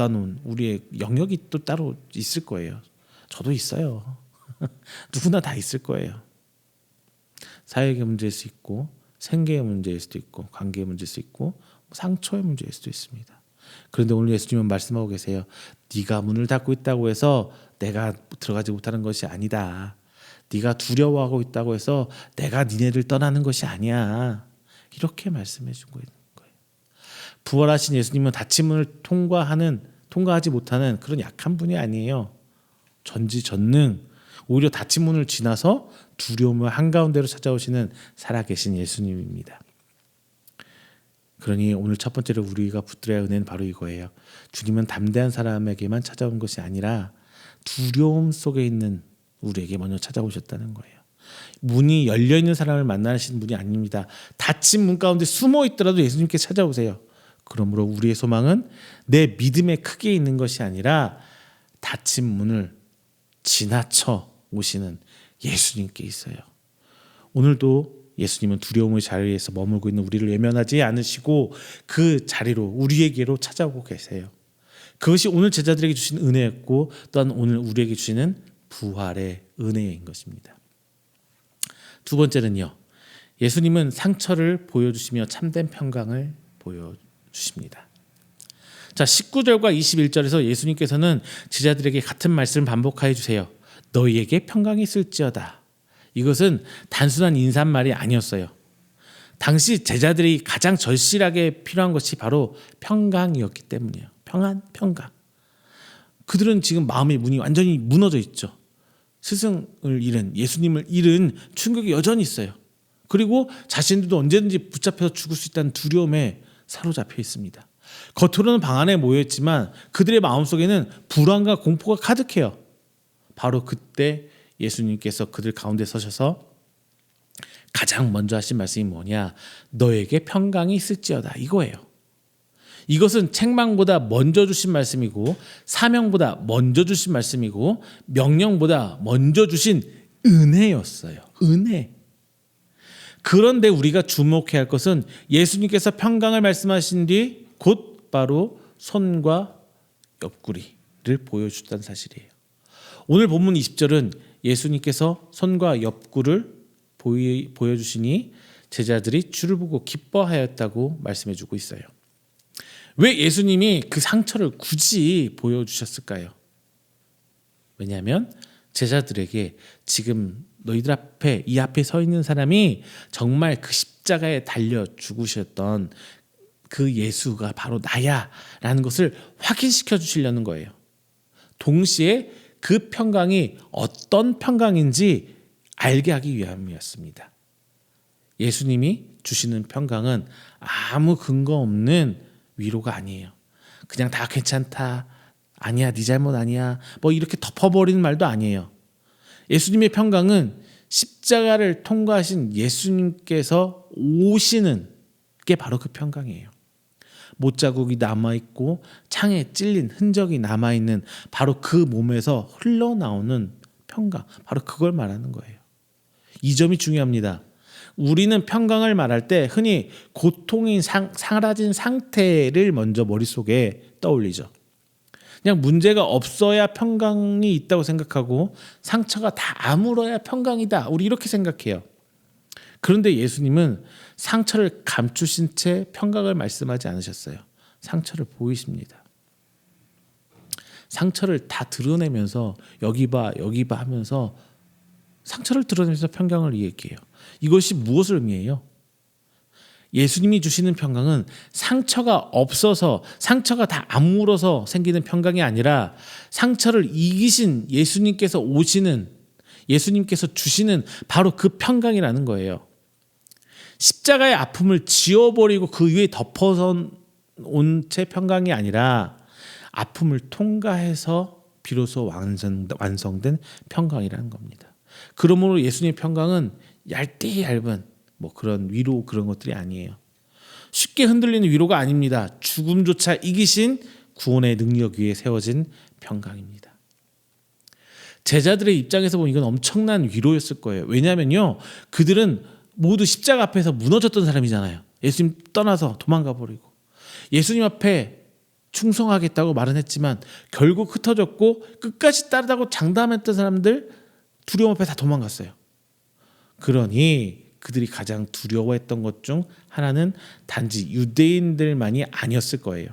놓은 우리의 영역이 또 따로 있을 거예요. 저도 있어요. 누구나 다 있을 거예요. 사역의 문제일 수 있고, 생계의 문제일 수도 있고, 관계의 문제일 수 있고, 상처의 문제일 수도 있습니다. 그런데 오늘 예수님은 말씀하고 계세요. 네가 문을 닫고 있다고 해서 내가 들어가지 못하는 것이 아니다. 네가 두려워하고 있다고 해서 내가 니네를 떠나는 것이 아니야. 이렇게 말씀해 준 거예요. 부활하신 예수님은 닫힌 문을 통과하지 못하는 그런 약한 분이 아니에요. 전지전능, 오히려 닫힌 문을 지나서 두려움을 한가운데로 찾아오시는 살아계신 예수님입니다. 그러니 오늘 첫 번째로 우리가 붙들어야 할 은혜는 바로 이거예요. 주님은 담대한 사람에게만 찾아온 것이 아니라 두려움 속에 있는 우리에게 먼저 찾아오셨다는 거예요. 문이 열려 있는 사람을 만나시는 분이 아닙니다. 닫힌 문 가운데 숨어 있더라도 예수님께 찾아오세요. 그러므로 우리의 소망은 내 믿음의 크기에 있는 것이 아니라 닫힌 문을 지나쳐 오시는 예수님께 있어요. 오늘도 예수님은 두려움의 자리에서 머물고 있는 우리를 외면하지 않으시고 그 자리로 우리에게로 찾아오고 계세요. 그것이 오늘 제자들에게 주신 은혜였고 또한 오늘 우리에게 주시는 부활의 은혜인 것입니다. 두 번째는요. 예수님은 상처를 보여주시며 참된 평강을 보여주십니다. 자, 19절과 21절에서 예수님께서는 제자들에게 같은 말씀을 반복하여 주세요. 너희에게 평강이 있을지어다. 이것은 단순한 인사말이 아니었어요. 당시 제자들이 가장 절실하게 필요한 것이 바로 평강이었기 때문이에요. 평안, 평강. 그들은 지금 마음의 문이 완전히 무너져 있죠. 스승을 잃은, 예수님을 잃은 충격이 여전히 있어요. 그리고 자신들도 언제든지 붙잡혀서 죽을 수 있다는 두려움에 사로잡혀 있습니다. 겉으로는 방 안에 모여있지만 그들의 마음속에는 불안과 공포가 가득해요. 바로 그때 예수님께서 그들 가운데 서셔서 가장 먼저 하신 말씀이 뭐냐? 너에게 평강이 있을지어다. 이거예요. 이것은 책망보다 먼저 주신 말씀이고 사명보다 먼저 주신 말씀이고 명령보다 먼저 주신 은혜였어요. 은혜. 그런데 우리가 주목해야 할 것은 예수님께서 평강을 말씀하신 뒤 곧 바로 손과 옆구리를 보여주셨다는 사실이에요. 오늘 본문 20절은 예수님께서 손과 옆구리를 보여주시니 제자들이 주를 보고 기뻐하였다고 말씀해주고 있어요. 왜 예수님이 그 상처를 굳이 보여주셨을까요? 왜냐하면 제자들에게 지금 너희들 앞에 이 앞에 서 있는 사람이 정말 그 십자가에 달려 죽으셨던 그 예수가 바로 나야 라는 것을 확인시켜 주시려는 거예요. 동시에 그 평강이 어떤 평강인지 알게 하기 위함이었습니다. 예수님이 주시는 평강은 아무 근거 없는 위로가 아니에요. 그냥 다 괜찮다, 아니야, 네 잘못 아니야, 뭐 이렇게 덮어버리는 말도 아니에요. 예수님의 평강은 십자가를 통과하신 예수님께서 오시는 게 바로 그 평강이에요. 못자국이 남아있고 창에 찔린 흔적이 남아있는 바로 그 몸에서 흘러나오는 평강, 바로 그걸 말하는 거예요. 이 점이 중요합니다. 우리는 평강을 말할 때 흔히 고통이 사라진 상태를 먼저 머릿속에 떠올리죠. 그냥 문제가 없어야 평강이 있다고 생각하고 상처가 다 아물어야 평강이다. 우리 이렇게 생각해요. 그런데 예수님은 상처를 감추신 채 평강을 말씀하지 않으셨어요. 상처를 보이십니다. 상처를 다 드러내면서 여기 봐 하면서 상처를 드러내면서 평강을 얘기해요. 이것이 무엇을 의미해요? 예수님이 주시는 평강은 상처가 없어서 상처가 다 아물어서 생기는 평강이 아니라 상처를 이기신 예수님께서 오시는 예수님께서 주시는 바로 그 평강이라는 거예요. 십자가의 아픔을 지워버리고 그 위에 덮어서 온 채 평강이 아니라 아픔을 통과해서 비로소 완성된 평강이라는 겁니다. 그러므로 예수님의 평강은 얇은 뭐 그런 위로 그런 것들이 아니에요. 쉽게 흔들리는 위로가 아닙니다. 죽음조차 이기신 구원의 능력 위에 세워진 평강입니다. 제자들의 입장에서 보면 이건 엄청난 위로였을 거예요. 왜냐하면요, 그들은 모두 십자가 앞에서 무너졌던 사람이잖아요. 예수님 떠나서 도망가 버리고 예수님 앞에 충성하겠다고 말은 했지만 결국 흩어졌고 끝까지 따르다고 장담했던 사람들 두려움 앞에 다 도망갔어요. 그러니 그들이 가장 두려워했던 것 중 하나는 단지 유대인들만이 아니었을 거예요.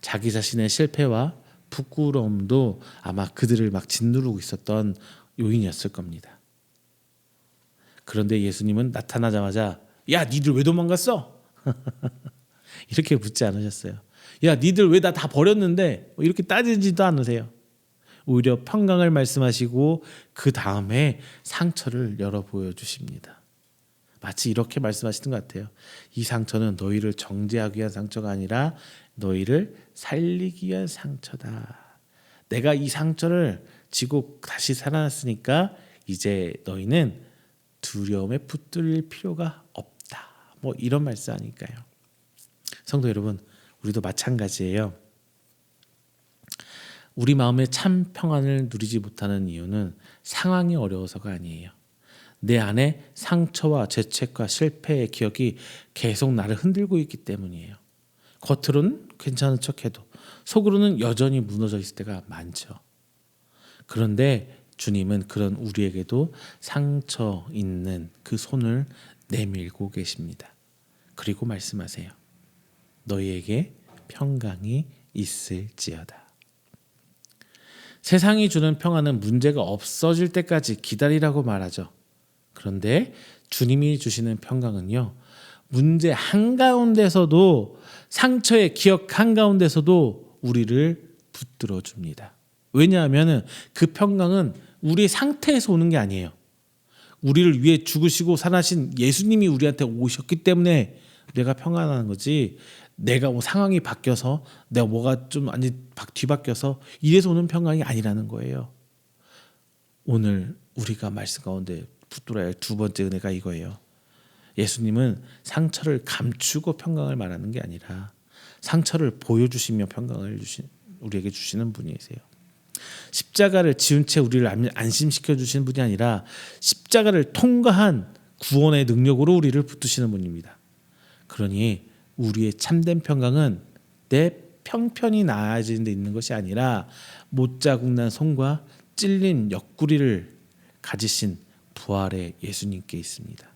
자기 자신의 실패와 부끄러움도 아마 그들을 막 짓누르고 있었던 요인이었을 겁니다. 그런데 예수님은 나타나자마자 야, 니들 왜 도망갔어? 이렇게 묻지 않으셨어요. 야, 니들 왜 나 다 버렸는데? 이렇게 따지지도 않으세요. 오히려 평강을 말씀하시고 그 다음에 상처를 열어 보여주십니다. 마치 이렇게 말씀하시는 것 같아요. 이 상처는 너희를 정죄하기 위한 상처가 아니라 너희를 살리기 위한 상처다. 내가 이 상처를 지고 다시 살아났으니까 이제 너희는 두려움에 붙들릴 필요가 없다. 뭐 이런 말씀 아닐까요? 성도 여러분, 우리도 마찬가지예요. 우리 마음의 참 평안을 누리지 못하는 이유는 상황이 어려워서가 아니에요. 내 안에 상처와 죄책과 실패의 기억이 계속 나를 흔들고 있기 때문이에요. 겉으로는 괜찮은 척해도 속으로는 여전히 무너져 있을 때가 많죠. 그런데 주님은 그런 우리에게도 상처 있는 그 손을 내밀고 계십니다. 그리고 말씀하세요. 너희에게 평강이 있을지어다. 세상이 주는 평안은 문제가 없어질 때까지 기다리라고 말하죠. 그런데 주님이 주시는 평강은요, 문제 한가운데서도, 상처의 기억 한가운데서도 우리를 붙들어 줍니다. 왜냐하면 그 평강은 우리의 상태에서 오는 게 아니에요. 우리를 위해 죽으시고 살아신 예수님이 우리한테 오셨기 때문에 내가 평안한 거지, 내가 뭐 상황이 바뀌어서 내가 뭐가 좀 뒤바뀌어서 이래서 오는 평강이 아니라는 거예요. 오늘 우리가 말씀 가운데 붙들어야 할 두 번째 은혜가 이거예요. 예수님은 상처를 감추고 평강을 말하는 게 아니라 상처를 보여주시며 평강을 우리에게 주시는 분이세요. 십자가를 지은 채 우리를 안심시켜 주시는 분이 아니라 십자가를 통과한 구원의 능력으로 우리를 붙드시는 분입니다. 그러니 우리의 참된 평강은 내 평편이 나아지는 데 있는 것이 아니라 못자국난 손과 찔린 옆구리를 가지신 부활의 예수님께 있습니다.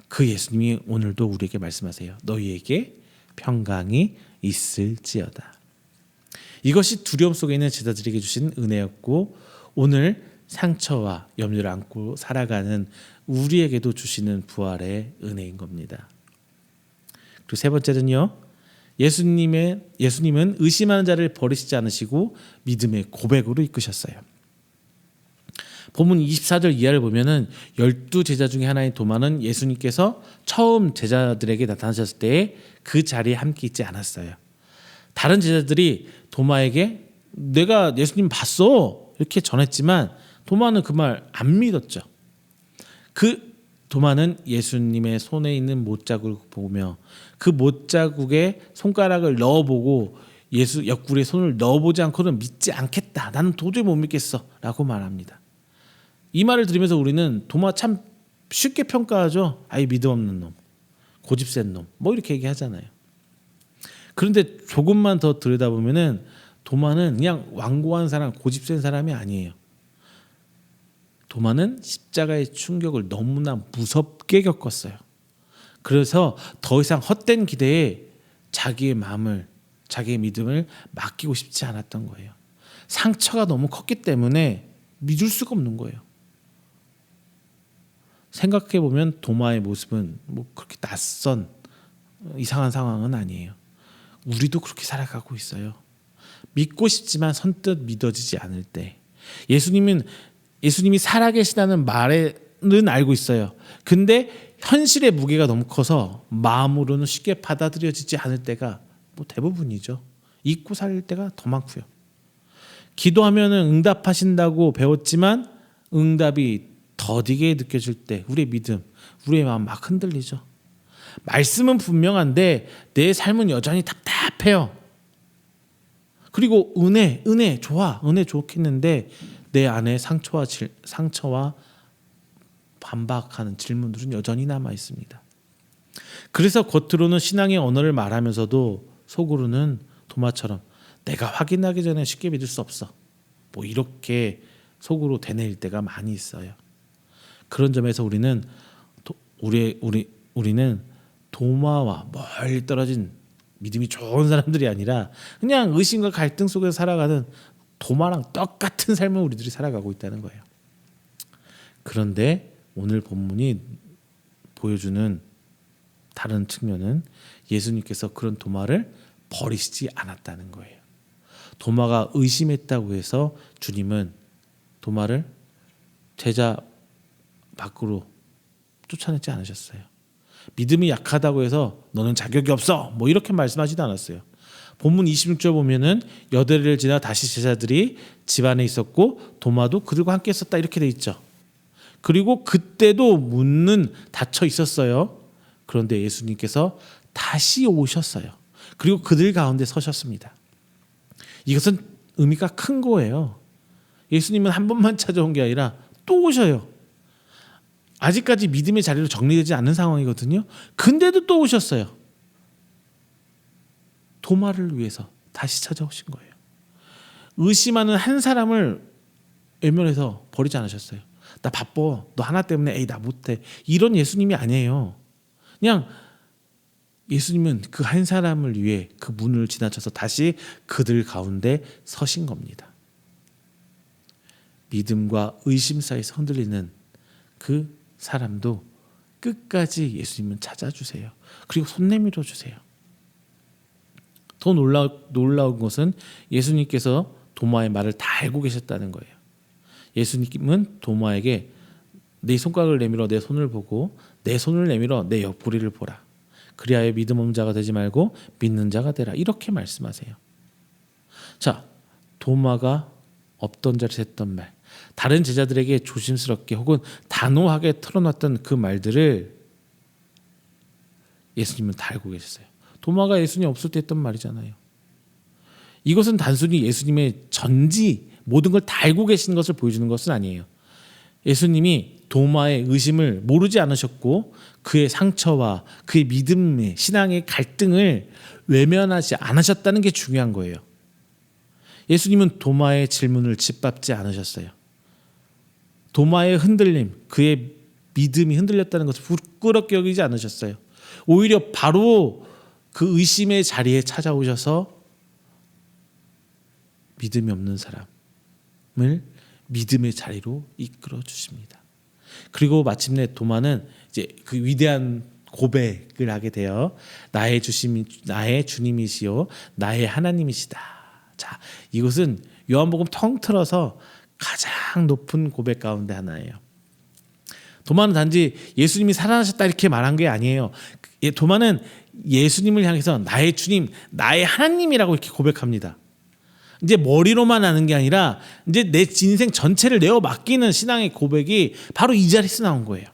그 예수님이 오늘도 우리에게 말씀하세요. 너희에게 평강이 있을지어다. 이것이 두려움 속에 있는 제자들에게 주신 은혜였고, 오늘 상처와 염려를 안고 살아가는 우리에게도 주시는 부활의 은혜인 겁니다. 그리고 세 번째는요, 예수님은 의심하는 자를 버리시지 않으시고 믿음의 고백으로 이끄셨어요. 본문 24절 이하를 보면은 12제자 중에 하나인 도마는 예수님께서 처음 제자들에게 나타나셨을 때 그 자리에 함께 있지 않았어요. 다른 제자들이 도마에게 내가 예수님 봤어 이렇게 전했지만 도마는 그 말 안 믿었죠. 그 도마는 예수님의 손에 있는 못자국을 보며 그 못자국에 손가락을 넣어보고 예수 옆구리에 손을 넣어보지 않고는 믿지 않겠다. 나는 도저히 못 믿겠어 라고 말합니다. 이 말을 들으면서 우리는 도마 참 쉽게 평가하죠. 아이 믿음 없는 놈, 고집 센 놈, 뭐 이렇게 얘기하잖아요. 그런데 조금만 더 들여다보면은 도마는 그냥 완고한 사람, 고집 센 사람이 아니에요. 도마는 십자가의 충격을 너무나 무섭게 겪었어요. 그래서 더 이상 헛된 기대에 자기의 마음을, 자기의 믿음을 맡기고 싶지 않았던 거예요. 상처가 너무 컸기 때문에 믿을 수가 없는 거예요. 생각해 보면 도마의 모습은 뭐 그렇게 낯선 이상한 상황은 아니에요. 우리도 그렇게 살아가고 있어요. 믿고 싶지만 선뜻 믿어지지 않을 때, 예수님이 살아계시다는 말은 알고 있어요. 근데 현실의 무게가 너무 커서 마음으로는 쉽게 받아들여지지 않을 때가 뭐 대부분이죠. 잊고 살 때가 더 많고요. 기도하면은 응답하신다고 배웠지만 응답이 더디게 느껴질 때 우리의 믿음, 우리의 마음 막 흔들리죠. 말씀은 분명한데 내 삶은 여전히 답답해요. 그리고 은혜 좋아, 은혜 좋겠는데 내 안에 상처와 반박하는 질문들은 여전히 남아 있습니다. 그래서 겉으로는 신앙의 언어를 말하면서도 속으로는 도마처럼 내가 확인하기 전에 쉽게 믿을 수 없어. 뭐 이렇게 속으로 되뇌일 때가 많이 있어요. 그런 점에서 우리는 도마와 멀리 떨어진 믿음이 좋은 사람들이 아니라 그냥 의심과 갈등 속에서 살아가는 도마랑 똑같은 삶을 우리들이 살아가고 있다는 거예요. 그런데 오늘 본문이 보여주는 다른 측면은 예수님께서 그런 도마를 버리시지 않았다는 거예요. 도마가 의심했다고 해서 주님은 도마를 제자 밖으로 쫓아내지 않으셨어요. 믿음이 약하다고 해서 너는 자격이 없어 뭐 이렇게 말씀하지도 않았어요. 본문 26절 보면은 여드레를 지나 다시 제자들이 집 안에 있었고 도마도 그들과 함께 있었다 이렇게 돼 있죠. 그리고 그때도 문은 닫혀 있었어요. 그런데 예수님께서 다시 오셨어요. 그리고 그들 가운데 서셨습니다. 이것은 의미가 큰 거예요. 예수님은 한 번만 찾아온 게 아니라 또 오셔요. 아직까지 믿음의 자리로 정리되지 않는 상황이거든요. 근데도 또 오셨어요. 도마를 위해서 다시 찾아오신 거예요. 의심하는 한 사람을 외면해서 버리지 않으셨어요. 나 바빠. 너 하나 때문에 에이 나 못해. 이런 예수님이 아니에요. 그냥 예수님은 그 한 사람을 위해 그 문을 지나쳐서 다시 그들 가운데 서신 겁니다. 믿음과 의심 사이에서 흔들리는 그 사람도 끝까지 예수님은 찾아주세요. 그리고 손 내밀어 주세요. 더 놀라운 것은 예수님께서 도마의 말을 다 알고 계셨다는 거예요. 예수님은 도마에게 네 손가락을 내밀어 내 손을 보고 내 손을 내밀어 내 옆구리를 보라. 그리하여 믿음 없는 자가 되지 말고 믿는 자가 되라. 이렇게 말씀하세요. 자, 도마가 없던 자리에서 했던 말, 다른 제자들에게 조심스럽게 혹은 단호하게 털어놨던 그 말들을 예수님은 다 알고 계셨어요. 도마가 예수님 없을 때 했던 말이잖아요. 이것은 단순히 예수님의 전지 모든 걸 다 알고 계신 것을 보여주는 것은 아니에요. 예수님이 도마의 의심을 모르지 않으셨고 그의 상처와 그의 믿음의 신앙의 갈등을 외면하지 않으셨다는 게 중요한 거예요. 예수님은 도마의 질문을 짓밟지 않으셨어요. 도마의 흔들림, 그의 믿음이 흔들렸다는 것을 부끄럽게 여기지 않으셨어요. 오히려 바로 그 의심의 자리에 찾아오셔서 믿음이 없는 사람을 믿음의 자리로 이끌어 주십니다. 그리고 마침내 도마는 이제 그 위대한 고백을 하게 돼요. 나의 주님이시요 나의 하나님이시다. 자, 이것은 요한복음 통틀어서 가장 높은 고백 가운데 하나예요. 도마는 단지 예수님이 살아나셨다 이렇게 말한 게 아니에요. 도마는 예수님을 향해서 나의 주님, 나의 하나님이라고 이렇게 고백합니다. 이제 머리로만 하는 게 아니라 이제 내 인생 전체를 내어 맡기는 신앙의 고백이 바로 이 자리에서 나온 거예요.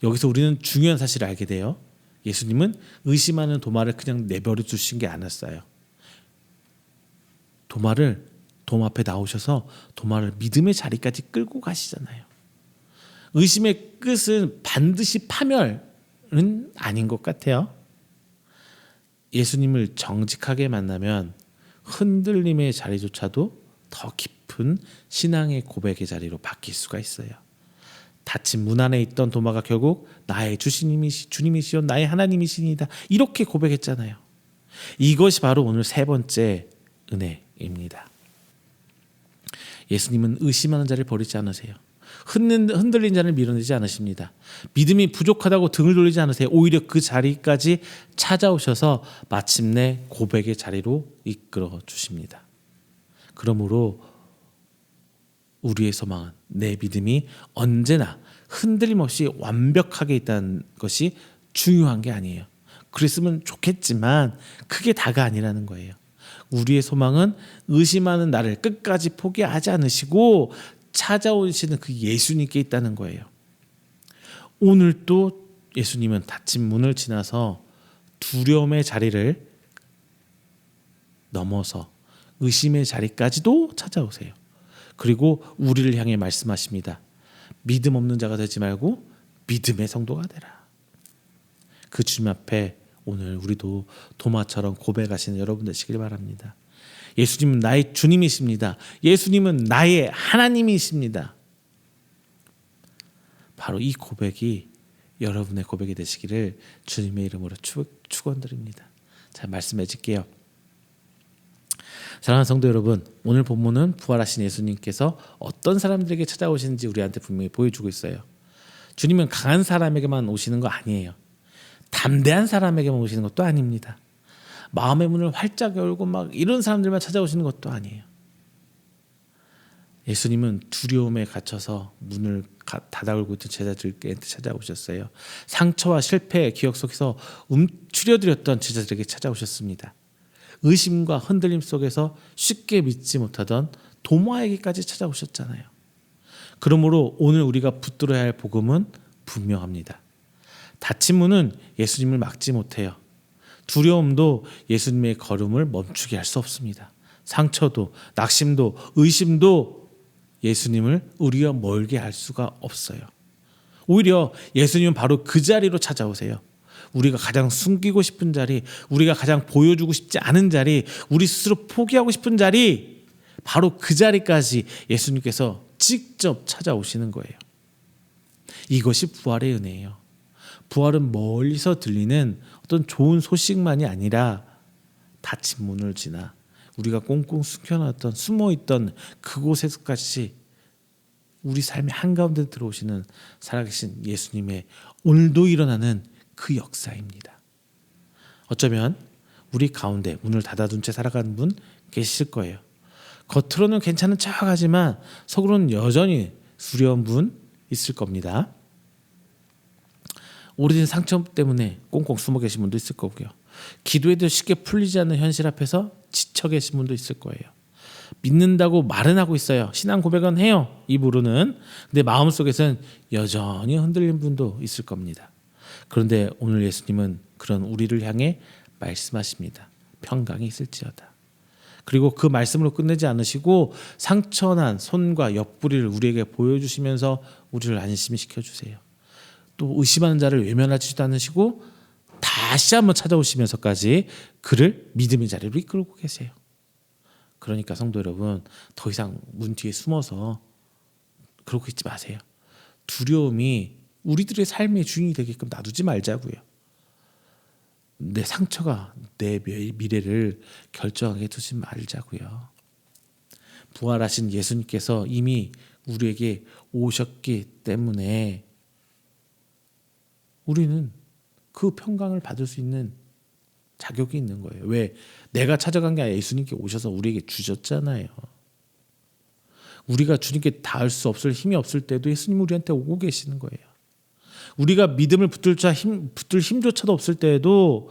여기서 우리는 중요한 사실을 알게 돼요. 예수님은 의심하는 도마를 그냥 내버려 두신 게 아니었어요. 도마 앞에 나오셔서 도마를 믿음의 자리까지 끌고 가시잖아요. 의심의 끝은 반드시 파멸은 아닌 것 같아요. 예수님을 정직하게 만나면 흔들림의 자리조차도 더 깊은 신앙의 고백의 자리로 바뀔 수가 있어요. 닫힌 문 안에 있던 도마가 결국 나의 주님이시요 나의 하나님이시니다 이렇게 고백했잖아요. 이것이 바로 오늘 세 번째 은혜입니다. 예수님은 의심하는 자를 버리지 않으세요. 흔들린 자를 밀어내지 않으십니다. 믿음이 부족하다고 등을 돌리지 않으세요. 오히려 그 자리까지 찾아오셔서 마침내 고백의 자리로 이끌어 주십니다. 그러므로 우리의 소망은 내 믿음이 언제나 흔들림 없이 완벽하게 있다는 것이 중요한 게 아니에요. 그랬으면 좋겠지만 그게 다가 아니라는 거예요. 우리의 소망은 의심하는 나를 끝까지 포기하지 않으시고 찾아오시는 그 예수님께 있다는 거예요. 오늘 또 예수님은 닫힌 문을 지나서 두려움의 자리를 넘어서 의심의 자리까지도 찾아오세요. 그리고 우리를 향해 말씀하십니다. 믿음 없는 자가 되지 말고 믿음의 성도가 되라. 그 주님 앞에 오늘 우리도 도마처럼 고백하시는 여러분 되시길 바랍니다. 예수님은 나의 주님이십니다. 예수님은 나의 하나님이십니다. 바로 이 고백이 여러분의 고백이 되시기를 주님의 이름으로 축원드립니다. 자, 말씀해줄게요. 사랑하는 성도 여러분, 오늘 본문은 부활하신 예수님께서 어떤 사람들에게 찾아오시는지 우리한테 분명히 보여주고 있어요. 주님은 강한 사람에게만 오시는 거 아니에요. 담대한 사람에게만 오시는 것도 아닙니다. 마음의 문을 활짝 열고 막 이런 사람들만 찾아오시는 것도 아니에요. 예수님은 두려움에 갇혀서 문을 다다울고 있던 제자들께 찾아오셨어요. 상처와 실패의 기억 속에서 움츠려들었던 제자들에게 찾아오셨습니다. 의심과 흔들림 속에서 쉽게 믿지 못하던 도마에게까지 찾아오셨잖아요. 그러므로 오늘 우리가 붙들어야 할 복음은 분명합니다. 닫힌 문은 예수님을 막지 못해요. 두려움도 예수님의 걸음을 멈추게 할 수 없습니다. 상처도 낙심도 의심도 예수님을 우리와 멀게 할 수가 없어요. 오히려 예수님은 바로 그 자리로 찾아오세요. 우리가 가장 숨기고 싶은 자리, 우리가 가장 보여주고 싶지 않은 자리, 우리 스스로 포기하고 싶은 자리, 바로 그 자리까지 예수님께서 직접 찾아오시는 거예요. 이것이 부활의 은혜예요. 부활은 멀리서 들리는 어떤 좋은 소식만이 아니라 닫힌 문을 지나 우리가 꽁꽁 숨겨놨던 숨어있던 그곳에서까지 우리 삶의 한가운데 들어오시는 살아계신 예수님의 오늘도 일어나는 그 역사입니다. 어쩌면 우리 가운데 문을 닫아둔 채 살아가는 분 계실 거예요. 겉으로는 괜찮은 척하지만 속으로는 여전히 두려운 분 있을 겁니다. 오래된 상처 때문에 꽁꽁 숨어 계신 분도 있을 거고요. 기도해도 쉽게 풀리지 않는 현실 앞에서 지쳐 계신 분도 있을 거예요. 믿는다고 말은 하고 있어요. 신앙 고백은 해요. 입으로는. 근데 마음속에서는 여전히 흔들린 분도 있을 겁니다. 그런데 오늘 예수님은 그런 우리를 향해 말씀하십니다. 평강이 있을지어다. 그리고 그 말씀으로 끝내지 않으시고 상처난 손과 옆구리를 우리에게 보여주시면서 우리를 안심히 시켜주세요. 또 의심하는 자를 외면하지도 않으시고 다시 한번 찾아오시면서까지 그를 믿음의 자리로 이끌고 계세요. 그러니까 성도 여러분, 더 이상 문 뒤에 숨어서 그러고 있지 마세요. 두려움이 우리들의 삶의 주인이 되게끔 놔두지 말자고요. 내 상처가 내 미래를 결정하게 두지 말자고요. 부활하신 예수님께서 이미 우리에게 오셨기 때문에 우리는 그 평강을 받을 수 있는 자격이 있는 거예요. 왜? 내가 찾아간 게 아니라 예수님께 오셔서 우리에게 주셨잖아요. 우리가 주님께 닿을 수 없을 힘이 없을 때도 예수님 우리한테 오고 계시는 거예요. 우리가 믿음을 붙들 힘조차도 없을 때에도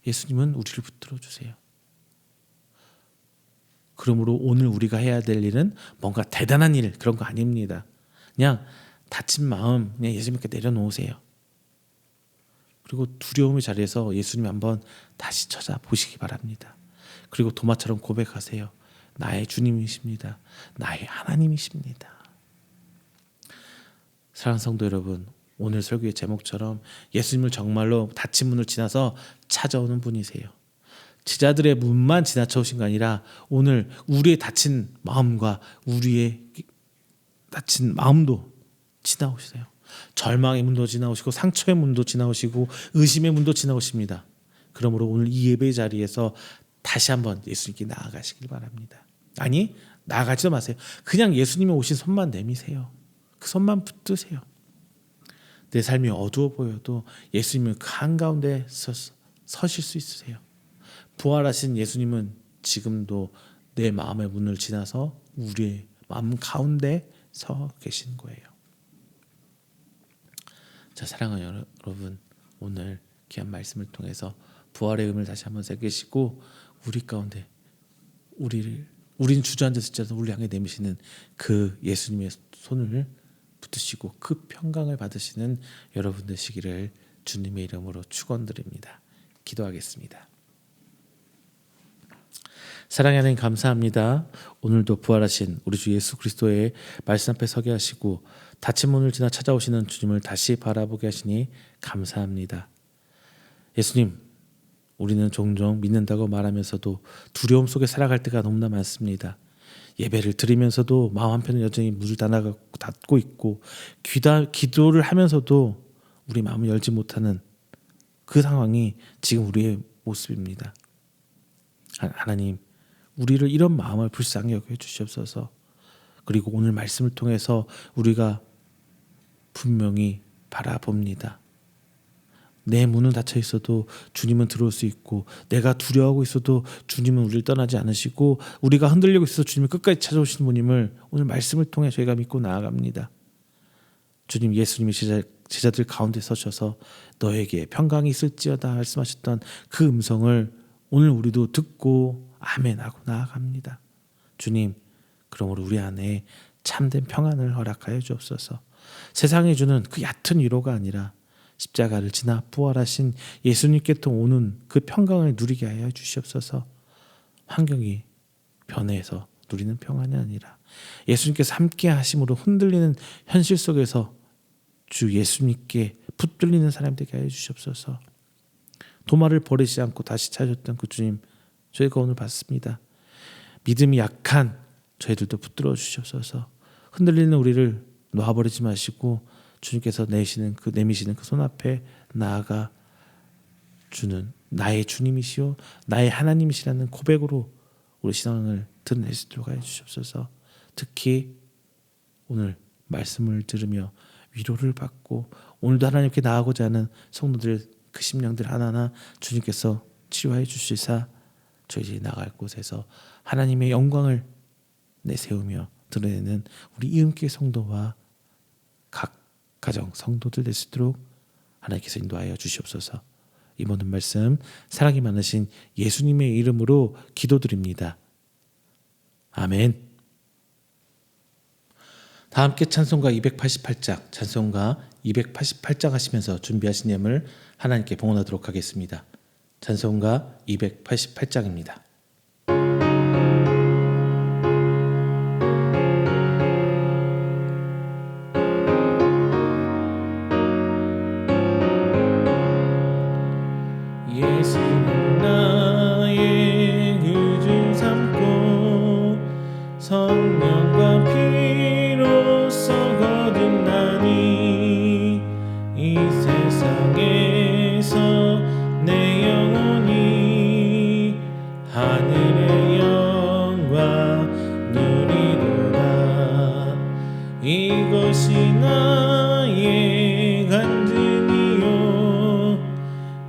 예수님은 우리를 붙들어 주세요. 그러므로 오늘 우리가 해야 될 일은 뭔가 대단한 일 그런 거 아닙니다. 그냥 다친 마음 그냥 예수님께 내려놓으세요. 그리고 두려움의 자리에서 예수님 한번 다시 찾아보시기 바랍니다. 그리고 도마처럼 고백하세요. 나의 주님이십니다. 나의 하나님이십니다. 사랑하는 성도 여러분, 오늘 설교의 제목처럼 예수님을 정말로 닫힌 문을 지나서 찾아오는 분이세요. 제자들의 문만 지나쳐 오신 게 아니라 오늘 우리의 닫힌 마음과 우리의 닫힌 마음도 지나오세요. 절망의 문도 지나오시고 상처의 문도 지나오시고 의심의 문도 지나오십니다. 그러므로 오늘 이 예배 자리에서 다시 한번 예수님께 나아가시길 바랍니다. 아니, 나아가지도 마세요. 그냥 예수님이 오신 손만 내미세요. 그 손만 붙드세요. 내 삶이 어두워 보여도 예수님은 그 한가운데 서실 수 있으세요. 부활하신 예수님은 지금도 내 마음의 문을 지나서 우리의 마음 가운데 서 계신 거예요. 자, 사랑하는 여러분, 오늘 귀한 말씀을 통해서 부활의 의미를 다시 한번 새기시고 우리 가운데 우리는 주저앉았을지라도 우리 향해 내미시는 그 예수님의 손을 붙드시고 그 평강을 받으시는 여러분 되시기를 주님의 이름으로 축원드립니다. 기도하겠습니다. 사랑하는 하나님 감사합니다. 오늘도 부활하신 우리 주 예수 그리스도의 말씀 앞에 서게 하시고 닫힌 문을 지나 찾아오시는 주님을 다시 바라보게 하시니 감사합니다. 예수님, 우리는 종종 믿는다고 말하면서도 두려움 속에 살아갈 때가 너무나 많습니다. 예배를 드리면서도 마음 한편은 여전히 문을 닫고 있고 기도를 하면서도 우리 마음을 열지 못하는 그 상황이 지금 우리의 모습입니다. 하나님, 우리를 이런 마음을 불쌍히 여겨 주시옵소서. 그리고 오늘 말씀을 통해서 우리가 분명히 바라봅니다. 내 문은 닫혀 있어도 주님은 들어올 수 있고 내가 두려워하고 있어도 주님은 우리를 떠나지 않으시고 우리가 흔들리고 있어도 주님은 끝까지 찾아오시는 분임을 오늘 말씀을 통해 저희가 믿고 나아갑니다. 주님 예수님이 제자들 가운데 서셔서 너에게 평강이 있을지어다 말씀하셨던 그 음성을 오늘 우리도 듣고 아멘하고 나아갑니다. 주님, 그러므로 우리 안에 참된 평안을 허락하여 주옵소서. 세상이 주는 그 얕은 위로가 아니라 십자가를 지나 부활하신 예수님께로 오는 그 평강을 누리게 하여 주시옵소서. 환경이 변해서 누리는 평안이 아니라 예수님께서 함께 하심으로 흔들리는 현실 속에서 주 예수님께 붙들리는 사람 되게 하여 주시옵소서. 도마를 버리지 않고 다시 찾았던 그 주님, 저희가 오늘 봤습니다. 믿음이 약한 저희들도 붙들어 주시옵소서. 흔들리는 우리를 놓아버리지 마시고 주님께서 내미시는 그 손 앞에 나아가 주는 나의 주님이시오 나의 하나님이시라는 고백으로 우리 신앙을 드러낼 수 있도록 하여 주시옵소서. 특히 오늘 말씀을 들으며 위로를 받고 오늘도 하나님께 나아가고자 하는 성도들 그 심령들 하나하나 주님께서 치유하여 주시사 저희들이 나갈 곳에서 하나님의 영광을 내세우며 드러내는 우리 이음교회 성도와 각 가정 성도들 될 수 있도록 하나님께서 인도하여 주시옵소서. 이 모든 말씀 사랑이 많으신 예수님의 이름으로 기도드립니다. 아멘. 다 함께 찬송가 288장, 찬송가 288장 하시면서 준비하신 예물 하나님께 봉헌하도록 하겠습니다. 찬송가 288장입니다. 예수는 나의 구주 삼고 성령과 피로써 거듭나니 이 세상에서 내 영혼이 하늘의 영광 누리도다. 이것이 나의 간증이요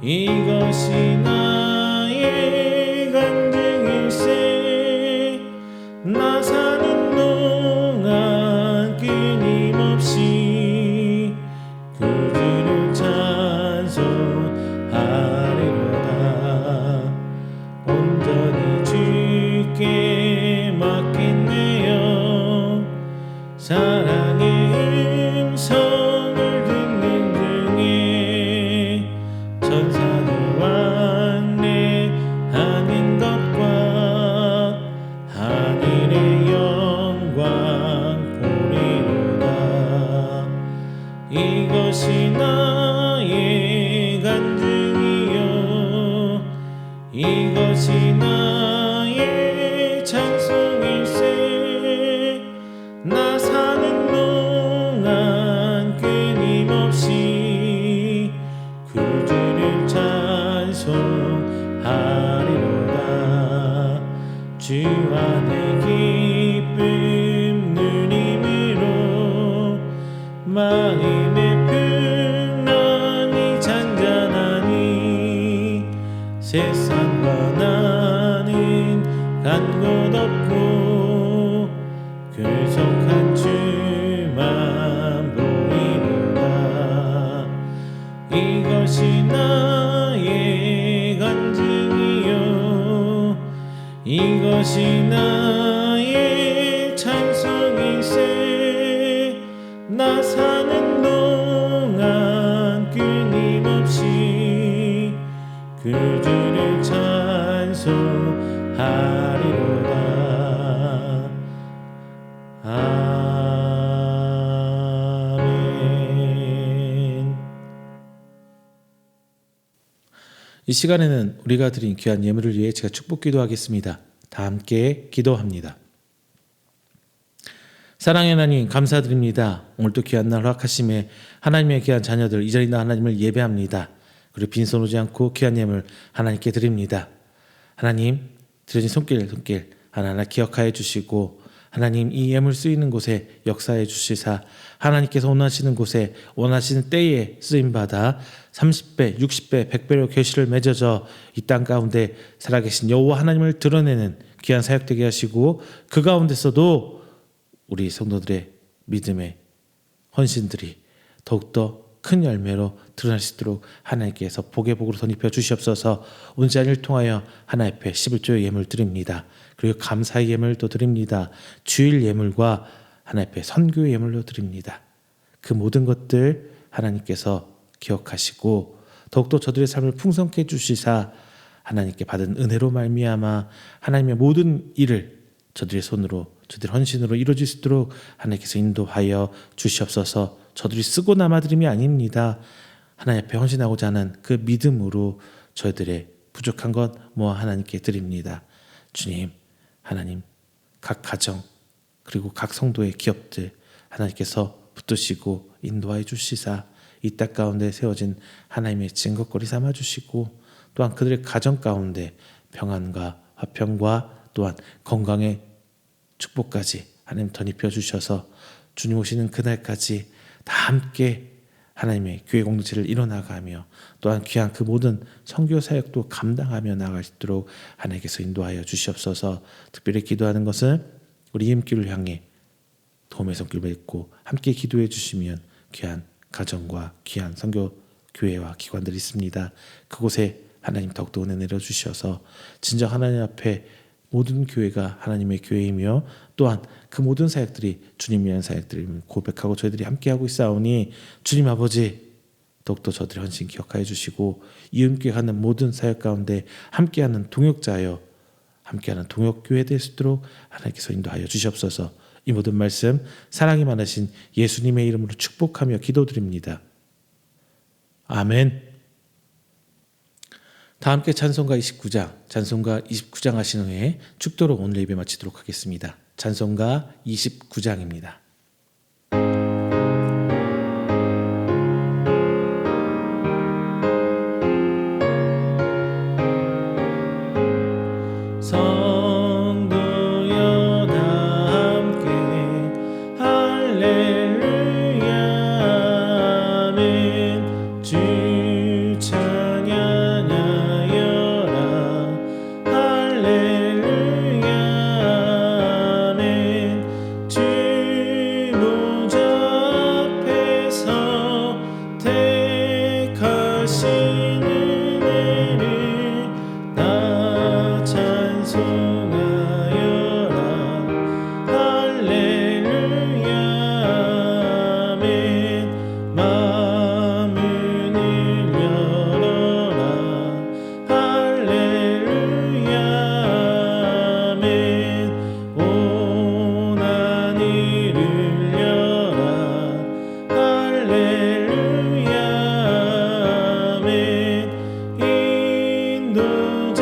이것이 나의 간증일세. 나 사는 동안 끊임없이 구주를 찬송하리로다. 온전히 주께 맡긴 내 영 사랑의 음성을 듣는 중에 천사들 왕래하는 것과 하늘의 영광 보리로다. 이것이 나의 간증이요 이것이 나의 찬송일세. 나 사는 동안 끊임없이 구주를 찬송하리로다. 주 안에 기쁨 누림으로 마음의 평안이 잔잔하니 세상과 나는 간 곳 없고 교속한 주만 보이도다. 이것이 나의 간증이요 이것이 나의 찬송일세. 나 사는 동안 끊임없이 구주를 찬송하리로다. 아멘. 이 시간에는 우리가 드린 귀한 예물을 위해 제가 축복 기도하겠습니다. 다 함께 기도합니다. 사랑의 하나님 감사드립니다. 오늘도 귀한 날 허락하심에 하나님의 귀한 자녀들 이 자리에 하나님을 예배합니다. 그리고 빈손 오지 않고 귀한 예물 하나님께 드립니다. 하나님 드려진 손길 하나하나 기억하여 주시고 하나님 이 예물 쓰이는 곳에 역사해 주시사 하나님께서 원하시는 곳에 원하시는 때에 쓰임받아 30배, 60배, 100배로 결실을 맺어져 이 땅 가운데 살아계신 여호와 하나님을 드러내는 귀한 사역 되게 하시고 그 가운데서도 우리 성도들의 믿음의 헌신들이 더욱더 큰 열매로 드러날 수 있도록 하나님께서 복의 복으로 덧입혀 주시옵소서. 오늘 자리를 통하여 하나님 앞에 11조의 예물 드립니다. 그리고 감사의 예물도 드립니다. 주일 예물과 하나님 앞에 선교의 예물로 드립니다. 그 모든 것들 하나님께서 기억하시고 더욱더 저들의 삶을 풍성케 해주시사 하나님께 받은 은혜로 말미암아 하나님의 모든 일을 저들의 손으로 저들의 헌신으로 이루어질 수 있도록 하나님께서 인도하여 주시옵소서. 저들이 쓰고 남아드림이 아닙니다. 하나님 앞에 헌신하고자 하는 그 믿음으로 저희들의 부족한 것 모아 하나님께 드립니다. 주님, 하나님 각 가정 그리고 각 성도의 기업들 하나님께서 붙드시고 인도하여 주시사 이 땅 가운데 세워진 하나님의 증거거리 삼아 주시고 또한 그들의 가정 가운데 평안과 화평과 또한 건강의 축복까지 하나님 덧입혀 주셔서 주님 오시는 그날까지 다 함께 하나님의 교회 공동체를 이뤄나가며 또한 귀한 그 모든 선교 사역도 감당하며 나갈 수 있도록 하나님께서 인도하여 주시옵소서. 특별히 기도하는 것은 우리 임기를 향해 도움의 손길 맺고 함께 기도해 주시면 귀한 가정과 귀한 선교 교회와 기관들이 있습니다. 그곳에 하나님 더욱더 은혜 내려주셔서 진정 하나님 앞에 모든 교회가 하나님의 교회이며 또한 그 모든 사역들이 주님 위한 사역들을 고백하고 저희들이 함께하고 있사오니 주님 아버지 더욱더 저들의 헌신 기억하여 주시고 이음교회 하는 모든 사역 가운데 함께하는 동역자여 함께하는 동역교회 될 수 있도록 하나님께서 인도하여 주시옵소서. 이 모든 말씀 사랑이 많으신 예수님의 이름으로 축복하며 기도드립니다. 아멘. 다 함께 찬송가 29장 하신 후에 축도로 오늘 예배 마치도록 하겠습니다. 찬송가 29장입니다. 성도여 다 함께 할렐루야 아멘. 주 찬양하여라 할렐루야 아멘. 주 보좌 앞에서 택하신 은혜를 나 찬송하여라 할렐루야 아멘. 마음을 열어라 할렐루야 아멘. 온 하늘을 열라 할렐루야 아멘. 인도자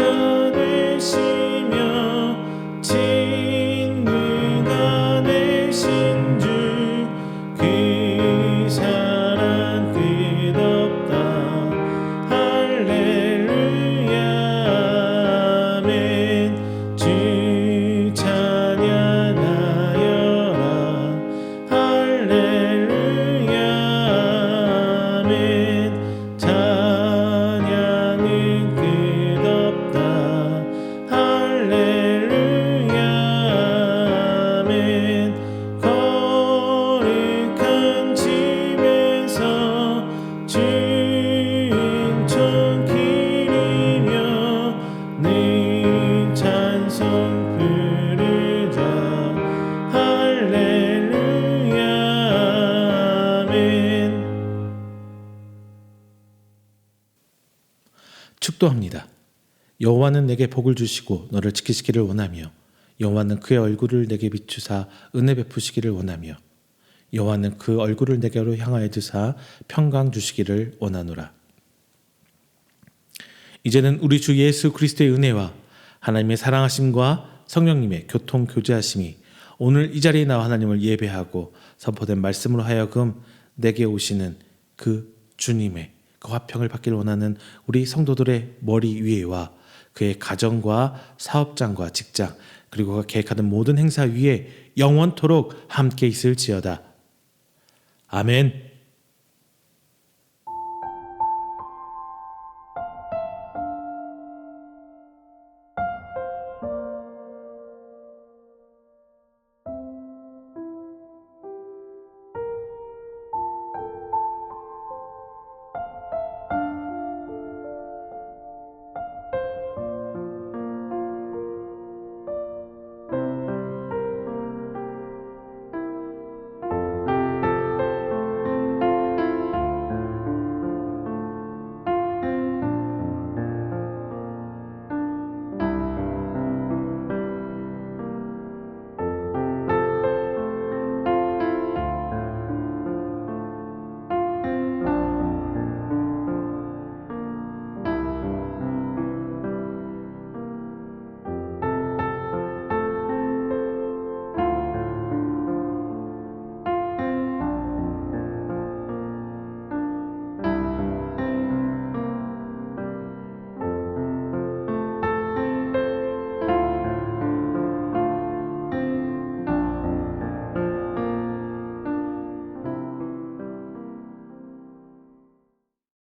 되시며 진리가 되신 주 그 사랑 끝없다 할렐루야 아멘. 주 찬양하여라 할렐루야 아멘. 찬양은 끝없다 할렐루야 아멘. 거룩한 집에서 주인총 기리며 늘 찬송 부르자 할렐루야 아멘. 축도합니다. 여호와는 내게 복을 주시고 너를 지키시기를 원하며 여호와는 그의 얼굴을 내게 비추사 은혜 베푸시기를 원하며 여호와는 그 얼굴을 내게로 향하여 드사 평강 주시기를 원하노라. 이제는 우리 주 예수 그리스도의 은혜와 하나님의 사랑하심과 성령님의 교통 교제하심이 오늘 이 자리에 나와 하나님을 예배하고 선포된 말씀으로 하여금 내게 오시는 그 주님의 그 화평을 받기를 원하는 우리 성도들의 머리 위에와 그의 가정과 사업장과 직장 그리고 그가 계획하는 모든 행사 위에 영원토록 함께 있을지어다. 아멘.